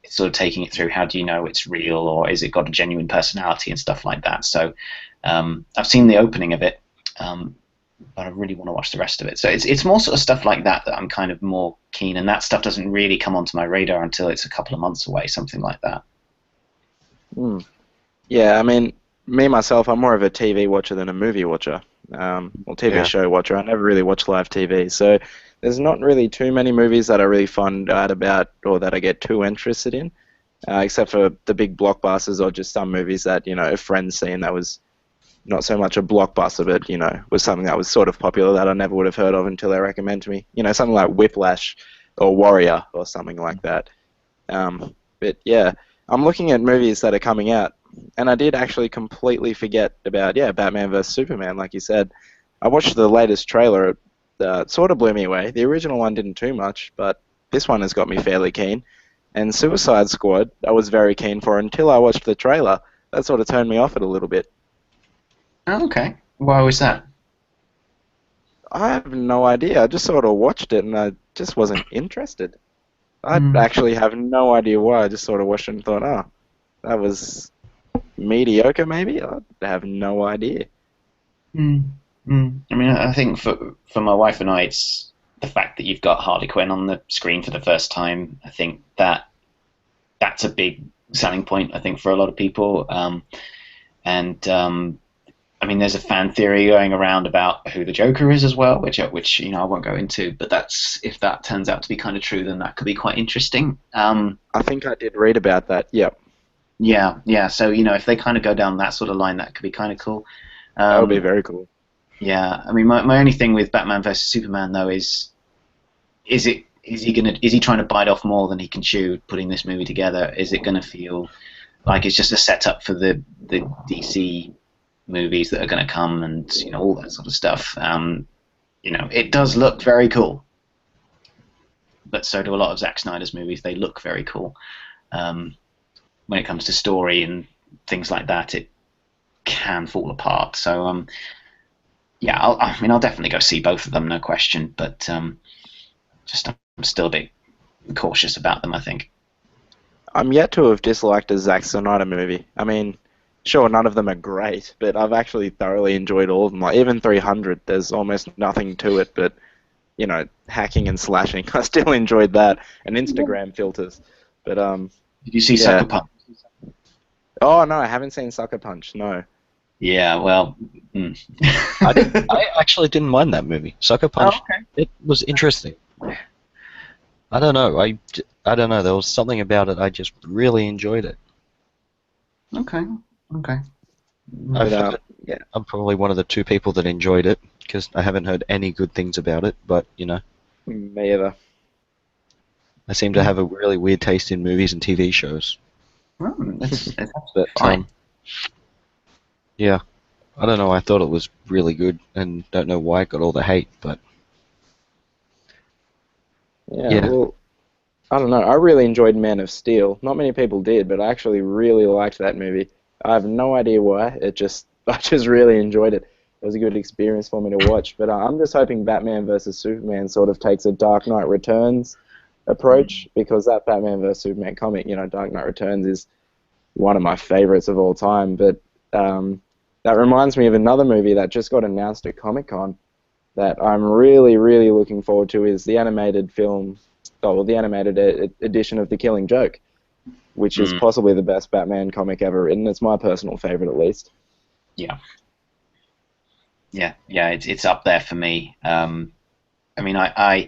it's sort of taking it through. How do you know it's real, or is it got a genuine personality and stuff like that? So I've seen the opening of it, but I really want to watch the rest of it. So it's more sort of stuff like that that I'm kind of more keen, and that stuff doesn't really come onto my radar until it's a couple of months away, something like that. Yeah, I mean, me myself, I'm more of a TV watcher than a movie watcher. Well, TV show watcher. I never really watch live TV, so there's not really too many movies that I really find out about or that I get too interested in, except for the big blockbusters or just some movies that, you know, a friend's seen that was not so much a blockbuster, but, you know, was something that was sort of popular that I never would have heard of until they recommend to me. You know, something like Whiplash or Warrior or something like that. But yeah, I'm looking at movies that are coming out, and I did actually completely forget about, Batman vs Superman, like you said. I watched the latest trailer. It sort of blew me away. The original one didn't too much, but this one has got me fairly keen. And Suicide Squad, I was very keen for until I watched the trailer. That sort of turned me off it a little bit. Oh, okay. Why was that? I have no idea. I just sort of watched it, and I just wasn't interested. I actually have no idea why. I just sort of watched it and thought, oh, that was mediocre, maybe? I have no idea. I mean, I think for my wife and I, it's the fact that you've got Harley Quinn on the screen for the first time. I think that's a big selling point, I think, for a lot of people. I mean, there's a fan theory going around about who the Joker is as well, which you know I won't go into. But if that turns out to be kind of true, then that could be quite interesting. I think I did read about that. Yep. Yeah. So you know, if they kind of go down that sort of line, that could be kind of cool. That would be very cool. Yeah, I mean, my only thing with Batman versus Superman though is he trying to bite off more than he can chew putting this movie together? Is it going to feel like it's just a setup for the DC movies that are going to come and all that sort of stuff? It does look very cool, but so do a lot of Zack Snyder's movies. They look very cool. When it comes to story and things like that, it can fall apart. So yeah, I'll definitely go see both of them, no question. But I'm still a bit cautious about them, I think. I'm yet to have disliked a Zack Snyder movie. I mean, sure, none of them are great, but I've actually thoroughly enjoyed all of them. Like even 300, there's almost nothing to it, but hacking and slashing. I still enjoyed that, and Instagram filters. But Did you see yeah. Sucker Punch? Oh no, I haven't seen Sucker Punch. No. Yeah, well, I actually didn't mind that movie. Sucker Punch. Oh, okay. It was interesting. I don't know. I don't know. There was something about it. I just really enjoyed it. Okay. I've But, heard, yeah. I'm probably one of the two people that enjoyed it because I haven't heard any good things about it. But Me either. I seem to have a really weird taste in movies and TV shows. Well, that's But fine. yeah, I don't know. I thought it was really good, and don't know why it got all the hate. But Yeah. Well, I don't know. I really enjoyed Man of Steel. Not many people did, but I actually really liked that movie. I have no idea why. I just really enjoyed it. It was a good experience for me to watch. But I'm just hoping Batman versus Superman sort of takes a Dark Knight Returns approach, because that Batman versus Superman comic, Dark Knight Returns is one of my favorites of all time. But that reminds me of another movie that just got announced at Comic-Con that I'm really, really looking forward to, is the animated film, the animated edition of The Killing Joke, which is possibly the best Batman comic ever written. It's my personal favorite, at least. Yeah, it's up there for me. I mean,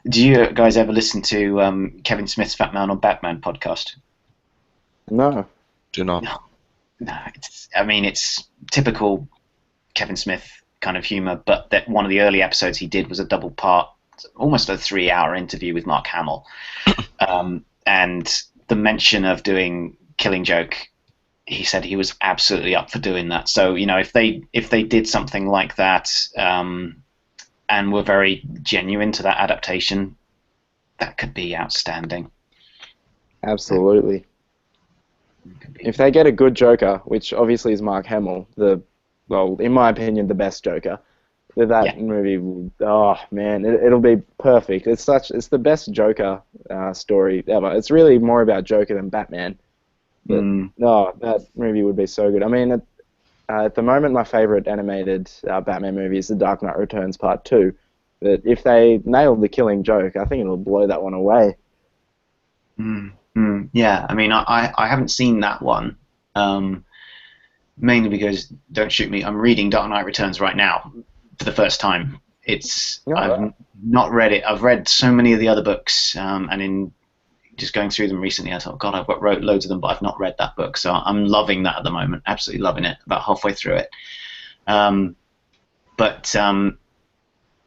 do you guys ever listen to Kevin Smith's Fat Man on Batman podcast? No. do not. No, it's typical Kevin Smith kind of humor, but that one of the early episodes he did was a double part, almost a 3-hour interview with Mark Hamill, and the mention of doing Killing Joke, he said he was absolutely up for doing that. So if they did something like that, and were very genuine to that adaptation, that could be outstanding. Absolutely. If they get a good Joker, which obviously is Mark Hamill, in my opinion, the best Joker, that movie, oh man, it'll be perfect. It's the best Joker story ever. It's really more about Joker than Batman. But that movie would be so good. I mean, at the moment, my favorite animated Batman movie is The Dark Knight Returns Part 2. But if they nail The Killing Joke, I think it'll blow that one away. Yeah, I mean, I haven't seen that one, mainly because, don't shoot me, I'm reading Dark Knight Returns right now for the first time. I've not read it. I've read so many of the other books, and in just going through them recently, I thought, God, I've got loads of them, but I've not read that book. So I'm loving that at the moment, absolutely loving it, about halfway through it.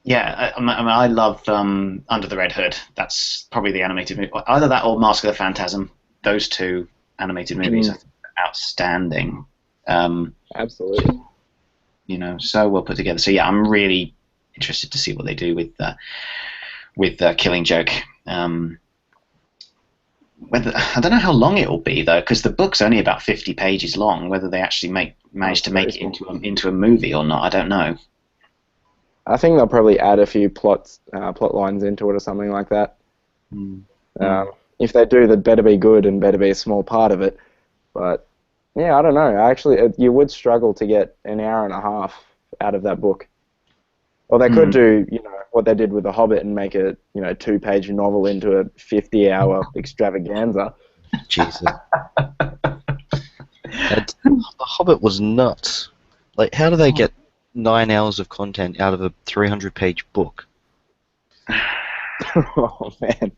Yeah, I mean, I love Under the Red Hood. That's probably the animated movie. Either that or Mask of the Phantasm. Those two animated movies are outstanding. Absolutely. So well put together. So yeah, I'm really interested to see what they do with Killing Joke. I don't know how long it will be though, because the book's only about 50 pages long. Whether they actually manage to make it into a movie or not, I don't know. I think they'll probably add a few plot lines into it or something like that. If they do, they'd better be good and better be a small part of it. But yeah, I don't know. Actually, you would struggle to get an hour and a half out of that book. Or they could do, what they did with The Hobbit and make a, 2-page novel into a 50-hour extravaganza. Jesus. The Hobbit was nuts. Like, how do they get 9 hours of content out of a 300-page book? Oh, man.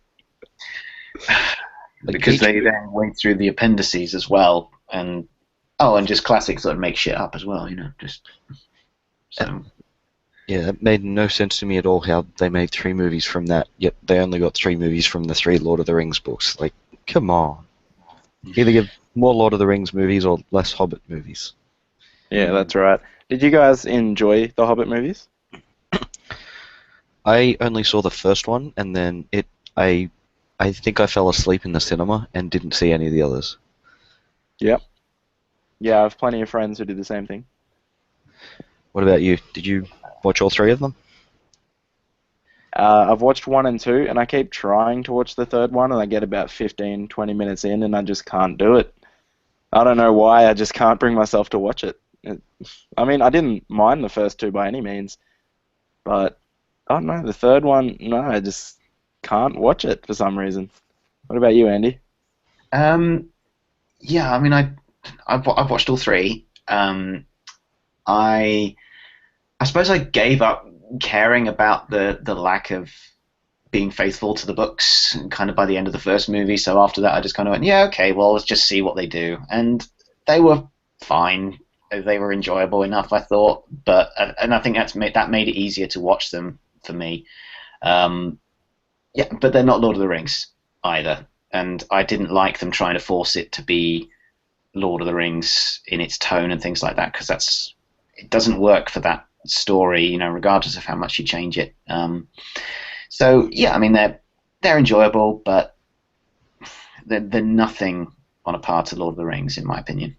Because they then went through the appendices as well, and just classics that make shit up as well, just so. Yeah, it made no sense to me at all how they made 3 movies from that, yet they only got 3 movies from the 3 Lord of the Rings books. Like, come on. Either give more Lord of the Rings movies or less Hobbit movies. Yeah, that's right. Did you guys enjoy the Hobbit movies? I only saw the first one, and then I, I think I fell asleep in the cinema and didn't see any of the others. Yep. Yeah, I have plenty of friends who did the same thing. What about you? Did you watch all 3 of them? I've watched 1 and 2, and I keep trying to watch the third one, and I get about 15, 20 minutes in, and I just can't do it. I don't know why, I just can't bring myself to watch it. I mean, I didn't mind the first 2 by any means, but I don't know, the third one, no, I just can't watch it for some reason. What about you, Andy? Um, yeah, I mean, I've watched all 3. I I suppose I gave up caring about the lack of being faithful to the books kind of by the end of the first movie. So after that, I just kind of went, yeah, okay, well, let's just see what they do. And they were fine. They were enjoyable enough, I thought. But and I think that made it easier to watch them for me. Um, yeah, but they're not Lord of the Rings either. And I didn't like them trying to force it to be Lord of the Rings in its tone and things like that, because it doesn't work for that story, regardless of how much you change it. So yeah, I mean they're enjoyable, but they're nothing on a par to Lord of the Rings, in my opinion.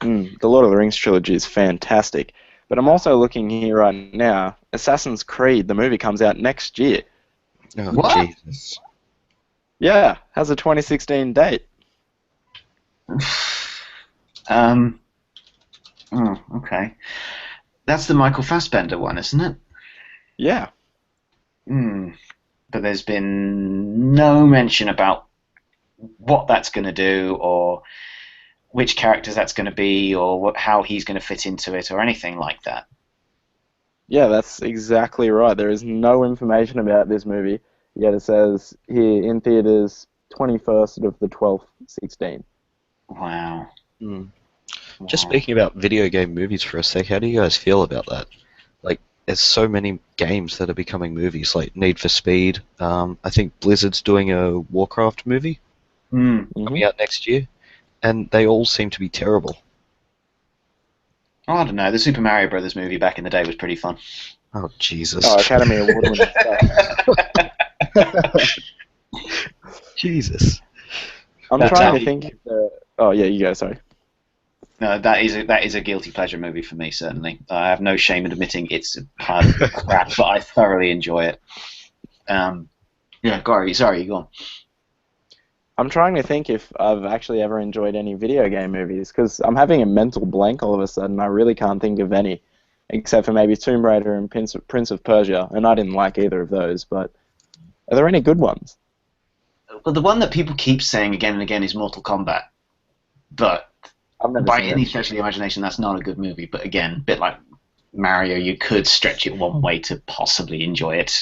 The Lord of the Rings trilogy is fantastic, but I'm also looking here right now. Assassin's Creed, the movie, comes out next year. Oh, What? Jesus. Yeah, has a 2016 date. Okay. That's the Michael Fassbender one, isn't it? Yeah. Hmm. But there's been no mention about what that's going to do, or which characters that's going to be, or how he's going to fit into it, or anything like that. Yeah, that's exactly right. There is no information about this movie, yet it says here in theaters 21st of the 12th, 16. Wow. Hmm. Just Wow. speaking about video game movies for a sec, how do you guys feel about that? Like, there's so many games that are becoming movies, like Need for Speed. I think Blizzard's doing a Warcraft movie Hmm. Hmm. coming out next year, and they all seem to be terrible. Oh, I don't know. The Super Mario Brothers movie back in the day was pretty fun. Oh, Jesus. Oh, Academy Award winning stuff. Jesus. I'm That, trying that, to think. Oh, yeah, you go, sorry. no, that is a guilty pleasure movie for me. Certainly, I have no shame in admitting it's a pile of crap, but I thoroughly enjoy it. Yeah, sorry, go on. I'm trying to think if I've actually ever enjoyed any video game movies, because I'm having a mental blank all of a sudden. I really can't think of any, except for maybe Tomb Raider and Prince of Persia, and I didn't like either of those, but are there any good ones? Well, the one that people keep saying again and again is Mortal Kombat, but I've never by seen any it. stretch of the imagination, that's not a good movie. But again, a bit like Mario, you could stretch it one way to possibly enjoy it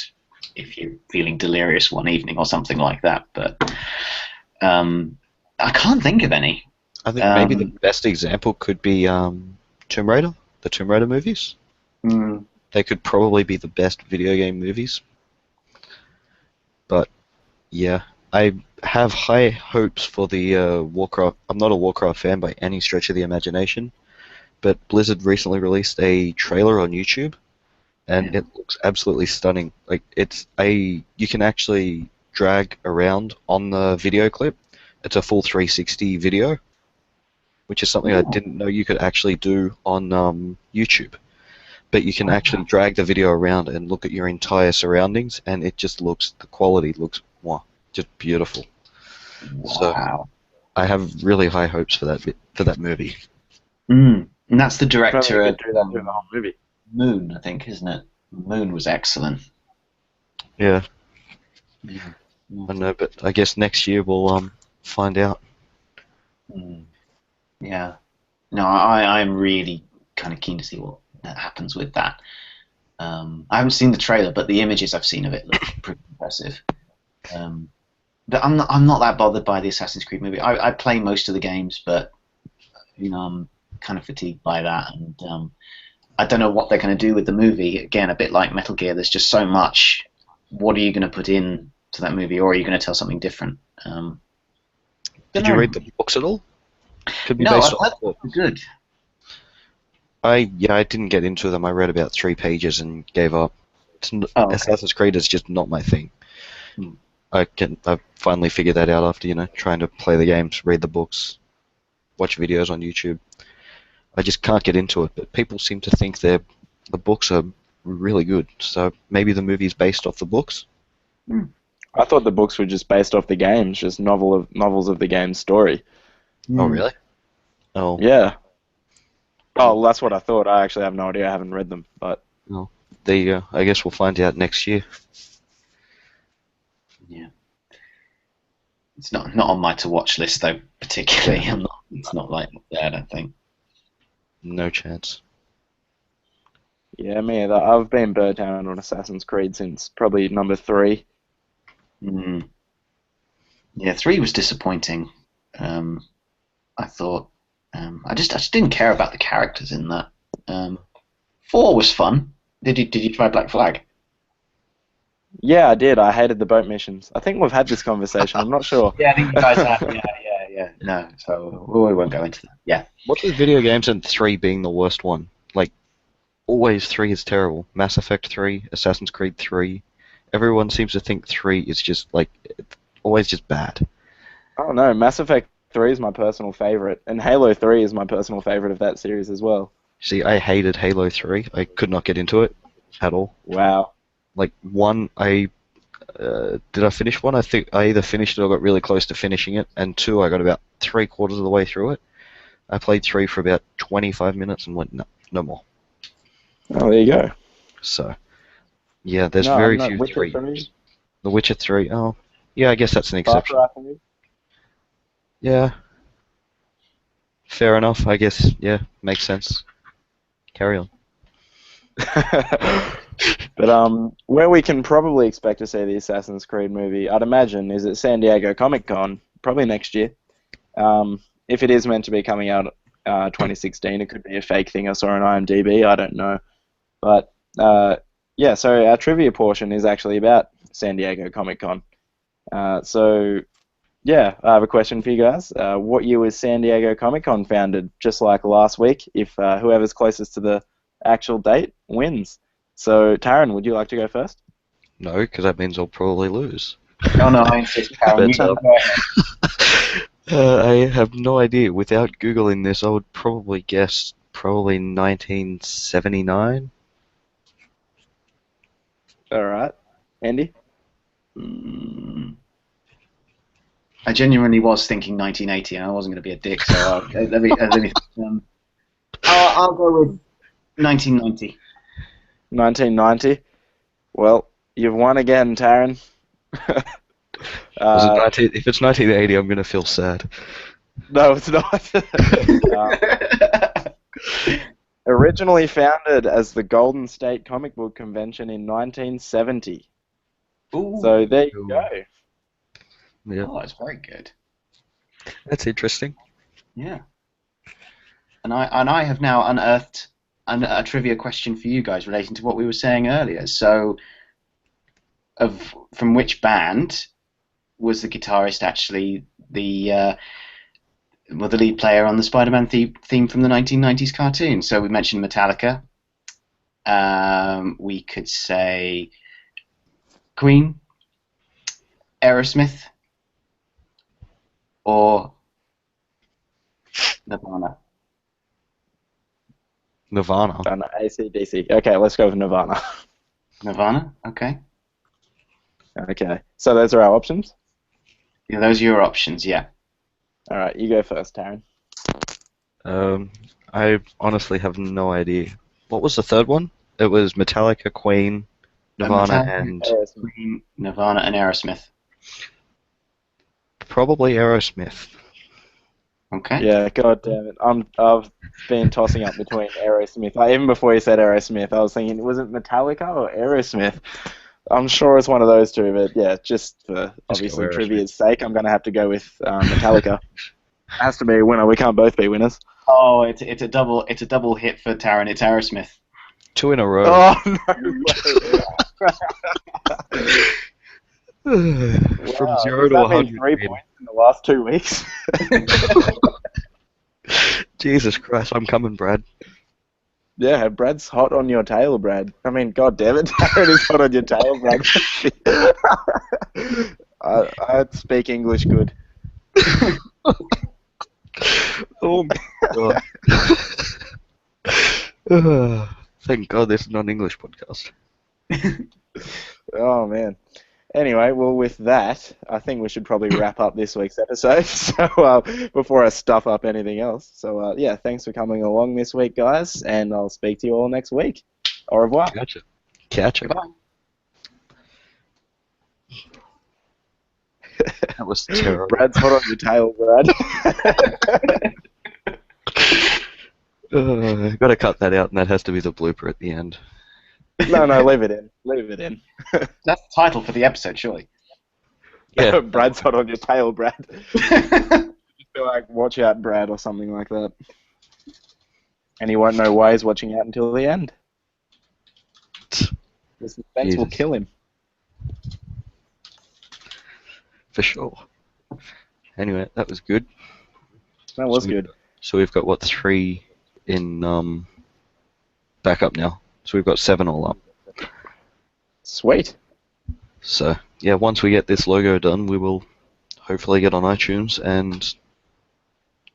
if you're feeling delirious one evening or something like that. But I can't think of any. I think maybe the Um, best example could be Tomb Raider, the Tomb Raider movies. mm, They could probably be the best video game movies. But yeah, I have high hopes for the Warcraft. I'm not a Warcraft fan by any stretch of the imagination, but Blizzard recently released a trailer on YouTube, and yeah. it looks absolutely stunning. Like you can actually drag around on the video clip. It's a full 360 video, which is something I didn't know you could actually do on YouTube. But you can actually drag the video around and look at your entire surroundings, and the quality looks, wow, just beautiful. So Wow. I have really high hopes for that movie. And that's the If only you director could at do that through the whole movie. Moon, I think, isn't it? Moon was excellent. Yeah, Yeah. I know, but I guess next year we'll find out. Mm. Yeah. No, I'm really kind of keen to see what happens with that. I haven't seen the trailer, but the images I've seen of it look pretty impressive. Um, but I'm not that bothered by the Assassin's Creed movie. I play most of the games, but I'm kind of fatigued by that, and I don't know what they're going to do with the movie. Again, a bit like Metal Gear, there's just so much. What are you going to put in to that movie, or are you going to tell something different? Did you read the books at all? Could be No, based I've on heard the they're books. good. I didn't get into them. I read about 3 pages and gave up. Oh, okay. Assassin's Creed is just not my thing. Hmm. I finally figured that out after trying to play the games, read the books, watch videos on YouTube. I just can't get into it. But people seem to think the books are really good. So maybe the movie's based off the books. I thought the books were just based off the games, just novels of the game's story. Oh really? Oh. Yeah. Oh, that's what I thought. I actually have no idea. I haven't read them, but Well, there you go. I guess we'll find out next year. Yeah. It's not on my to watch list though, particularly. It's not like that, I don't think. No chance. yeah, me either. I've been burnt out on Assassin's Creed since probably number 3. Mm. Yeah, 3 was disappointing. I thought. I just didn't care about the characters in that. 4 was fun. Did you try Black Flag? Yeah, I did. I hated the boat missions. I think we've had this conversation. I'm not sure. Yeah, I think you guys have. Yeah. No, so we won't go into that. Yeah. What's with video games and 3 being the worst one? Like, always 3 is terrible. Mass Effect 3, Assassin's Creed 3. Everyone seems to think 3 is just, like, always just bad. Oh no, Mass Effect 3 is my personal favorite, and Halo 3 is my personal favorite of that series as well. See, I hated Halo 3. I could not get into it at all. Wow. Like, 1, did I finish 1? I think I either finished it or got really close to finishing it, and 2, I got about 3/4 of the way through it. I played 3 for about 25 minutes and went, no more. Oh, there you go. So, yeah, there's No, very I'm not. few Witcher 3. 3, The Witcher 3, oh, yeah, I guess that's an Far exception. Cry 3. Yeah, fair enough, I guess, yeah, makes sense. Carry on. But where we can probably expect to see the Assassin's Creed movie, I'd imagine, is at San Diego Comic-Con, probably next year. If it is meant to be coming out 2016, it could be a fake thing I saw on IMDb, I don't know. But yeah, so our trivia portion is actually about San Diego Comic-Con. So yeah, I have a question for you guys. What year was San Diego Comic-Con founded? Just like last week, if whoever's closest to the actual date wins. So, Taryn, would you like to go first? No, because that means I'll probably lose. Oh no, I insist, Karen. You But, go ahead. I have no idea. Without Googling this, I would probably guess 1979. All right. Andy? I genuinely was thinking 1980, and I wasn't going to be a dick, so let me. I'll go with 1990. 1990. Well, you've won again, Taryn. If it's 1980, I'm going to feel sad. No, it's not. Originally founded as the Golden State Comic Book Convention in 1970. Ooh. So there you go. Yeah, Oh, that's very good. that's interesting. Yeah. And I have now unearthed a trivia question for you guys relating to what we were saying earlier. So, from which band was the guitarist actually the lead player on the Spider-Man theme from the 1990s cartoon? So we mentioned Metallica. We could say Queen, Aerosmith, or Nirvana. Nirvana. AC/DC. Okay, let's go with Nirvana. Nirvana? Okay. Okay, so those are our options. Yeah, those are your options, yeah. All right, you go first, Taryn. I honestly have no idea. What was the third one? It was Metallica, Queen, Nirvana, Metallica, and Queen, Nirvana, and Aerosmith. probably Aerosmith. Okay. Yeah, god damn it. I've been tossing up between Aerosmith. Even before you said Aerosmith, I was thinking, was it Metallica or Aerosmith? I'm sure it's one of those two, but yeah, just for obviously Aerosmith. trivia's sake, I'm going to have to go with Metallica. Has to be a winner. We can't both be winners. Oh, it's a double hit for Taryn. It's Aerosmith. 2 in a row. Oh, no way. From Wow, 0 does to that mean 100. 3 points in the last 2 weeks? Jesus Christ, I'm coming, Brad. Yeah, Brad's hot on your tail, Brad. I mean, god damn it, Darren is hot on your tail, Brad. I speak English good. Oh my god. Thank God this is not an English podcast. Oh, man. Anyway, well, with that, I think we should probably wrap up this week's episode. So, before I stuff up anything else. So, yeah, thanks for coming along this week, guys, and I'll speak to you all next week. Au revoir. Gotcha. Catch it. Goodbye. That was terrible. Brad's hot on your tail, Brad. Gotta cut that out, and that has to be the blooper at the end. No, leave it in. Leave it in. That's the title for the episode, surely. Yeah. Brad's hot on your tail, Brad. Be like, watch out, Brad, or something like that. And he won't know why he's watching out until the end. The suspense will Jesus. kill him. For sure. Anyway, that was good. That was So good. So we've got, what, 3 in backup now. So we've got 7 all up. Sweet. So, yeah, once we get this logo done, we will hopefully get on iTunes and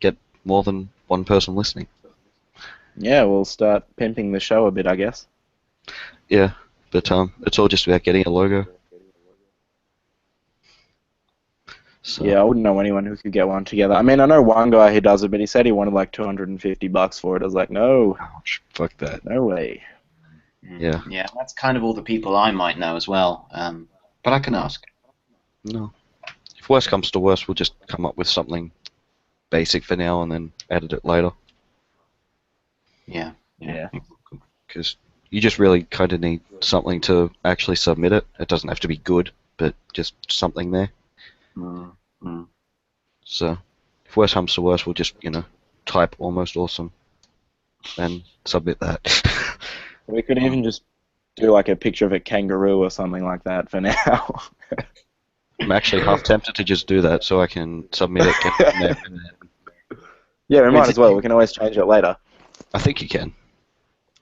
get more than one person listening. Yeah, we'll start pimping the show a bit, I guess. Yeah, but it's all just about getting a logo. So, Yeah, I wouldn't know anyone who could get one together. I mean, I know one guy who does it, but he said he wanted like $250 for it. I was like, no, ouch, fuck that. no way. Yeah. Yeah, that's kind of all the people I might know as well. But I can ask. No. If worst comes to worst, we'll just come up with something basic for now and then edit it later. Yeah. Yeah. Because you just really kind of need something to actually submit it. It doesn't have to be good, but just something there. Mm. So, if worst comes to worst, we'll just, type almost awesome and submit that. We could even just do like a picture of a kangaroo or something like that for now. I'm actually half tempted to just do that so I can submit it. Get it in there, and then Yeah, we might as well. We can always change it later. I think you can.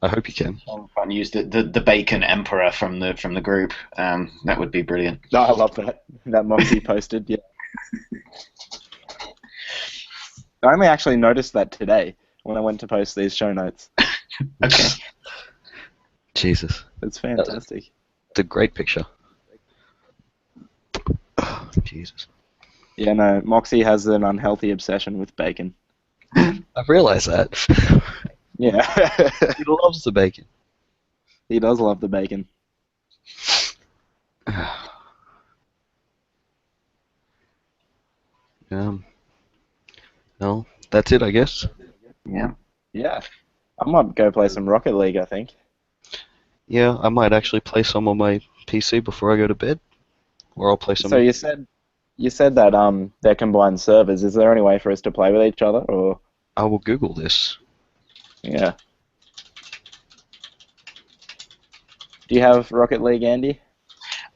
I hope you can. I'll try and use the bacon emperor from the group. That would be brilliant. No, I love that. That Moxie posted, yeah. I only actually noticed that today when I went to post these show notes. Okay. Jesus. It's fantastic. It's a great picture. Oh, Jesus. Yeah, no, Moxie has an unhealthy obsession with bacon. I've realised that. Yeah. He loves the bacon. He does love the bacon. Well, that's it, I guess. Yeah. Yeah. I might go play some Rocket League, I think. Yeah, I might actually play some on my PC before I go to bed. Or I'll play some... So you said that they're combined servers. Is there any way for us to play with each other, or? I will Google this. Yeah. Do you have Rocket League, Andy?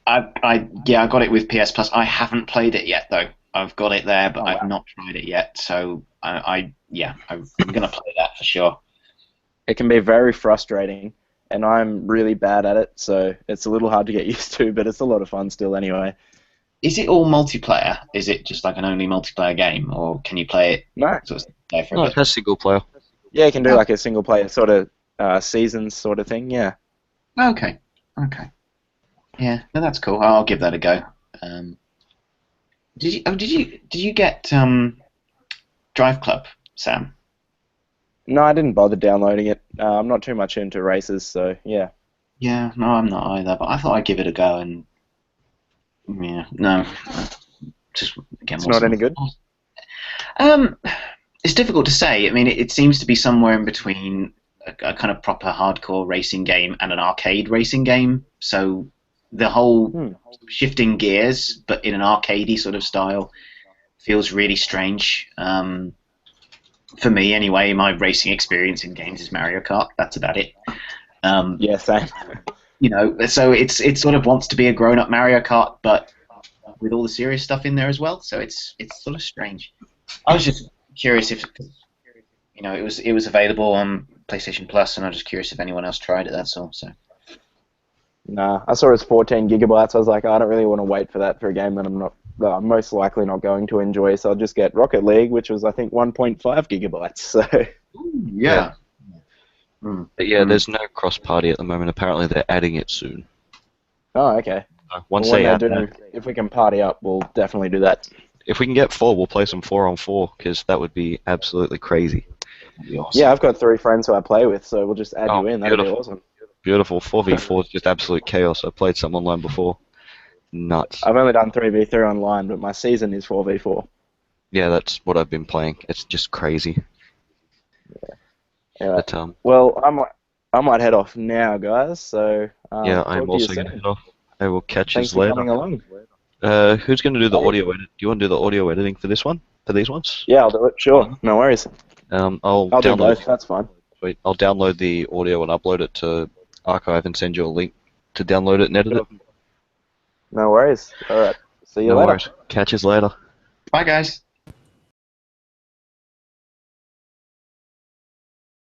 I got it with PS Plus. I haven't played it yet though. I've got it there, but I've not tried it yet. So I'm gonna play that for sure. It can be very frustrating, and I'm really bad at it, so it's a little hard to get used to, but it's a lot of fun still anyway. Is it all multiplayer? Is it just like an only multiplayer game, or can you play it? No. Sort of play for a No, bit? it has single player. Yeah, you can do like a single player sort of seasons sort of thing, yeah. Okay. Yeah, no, that's cool. I'll give that a go. Did you get Drive Club, Sam? No, I didn't bother downloading it. I'm not too much into races, so yeah. Yeah, no, I'm not either. But I thought I'd give it a go, and yeah, no, just again. It's not any good? It's difficult to say. I mean, it seems to be somewhere in between a kind of proper hardcore racing game and an arcade racing game. So the whole shifting gears, but in an arcadey sort of style, feels really strange. For me, anyway, my racing experience in games is Mario Kart. That's about it. Yeah, same. So it sort of wants to be a grown-up Mario Kart, but with all the serious stuff in there as well. So it's sort of strange. I was just curious if it was available on PlayStation Plus, and I was just curious if anyone else tried it. That's all. So Nah, I saw it was 14 gigabytes. I was like, I don't really want to wait for that for a game that I'm most likely not going to enjoy. So I'll just get Rocket League, which was I think 1.5 gigabytes. So yeah. But yeah, there's no cross-party at the moment. Apparently, they're adding it soon. oh, okay. Once Well, when they they add do, that, if we can party up, we'll definitely do that. if we can get 4, we'll play some 4-on-4 because that would be absolutely crazy. That'd be awesome. Yeah, I've got 3 friends who I play with, so we'll just add Oh, you in. That'd be beautiful. awesome. Beautiful. 4v4 is just absolute chaos. I played some online before. Nuts. I've only done 3v3 online, but my season is 4v4. Yeah, that's what I've been playing. It's just crazy. Anyway, But well, I might head off now, guys. So yeah, talk I'm to you also going to soon. head off. I will catch you Thanks for later. coming along. Who's going to do the audio edit? Do you want to do the audio editing for this one? For these ones? Yeah, I'll do it. Sure, no worries. I'll I'll do download. both. That's fine. Wait, I'll download the audio and upload it to Archive and send you a link to download it and edit it. No worries. All right. See you No later. worries. Catch us later. Bye, guys.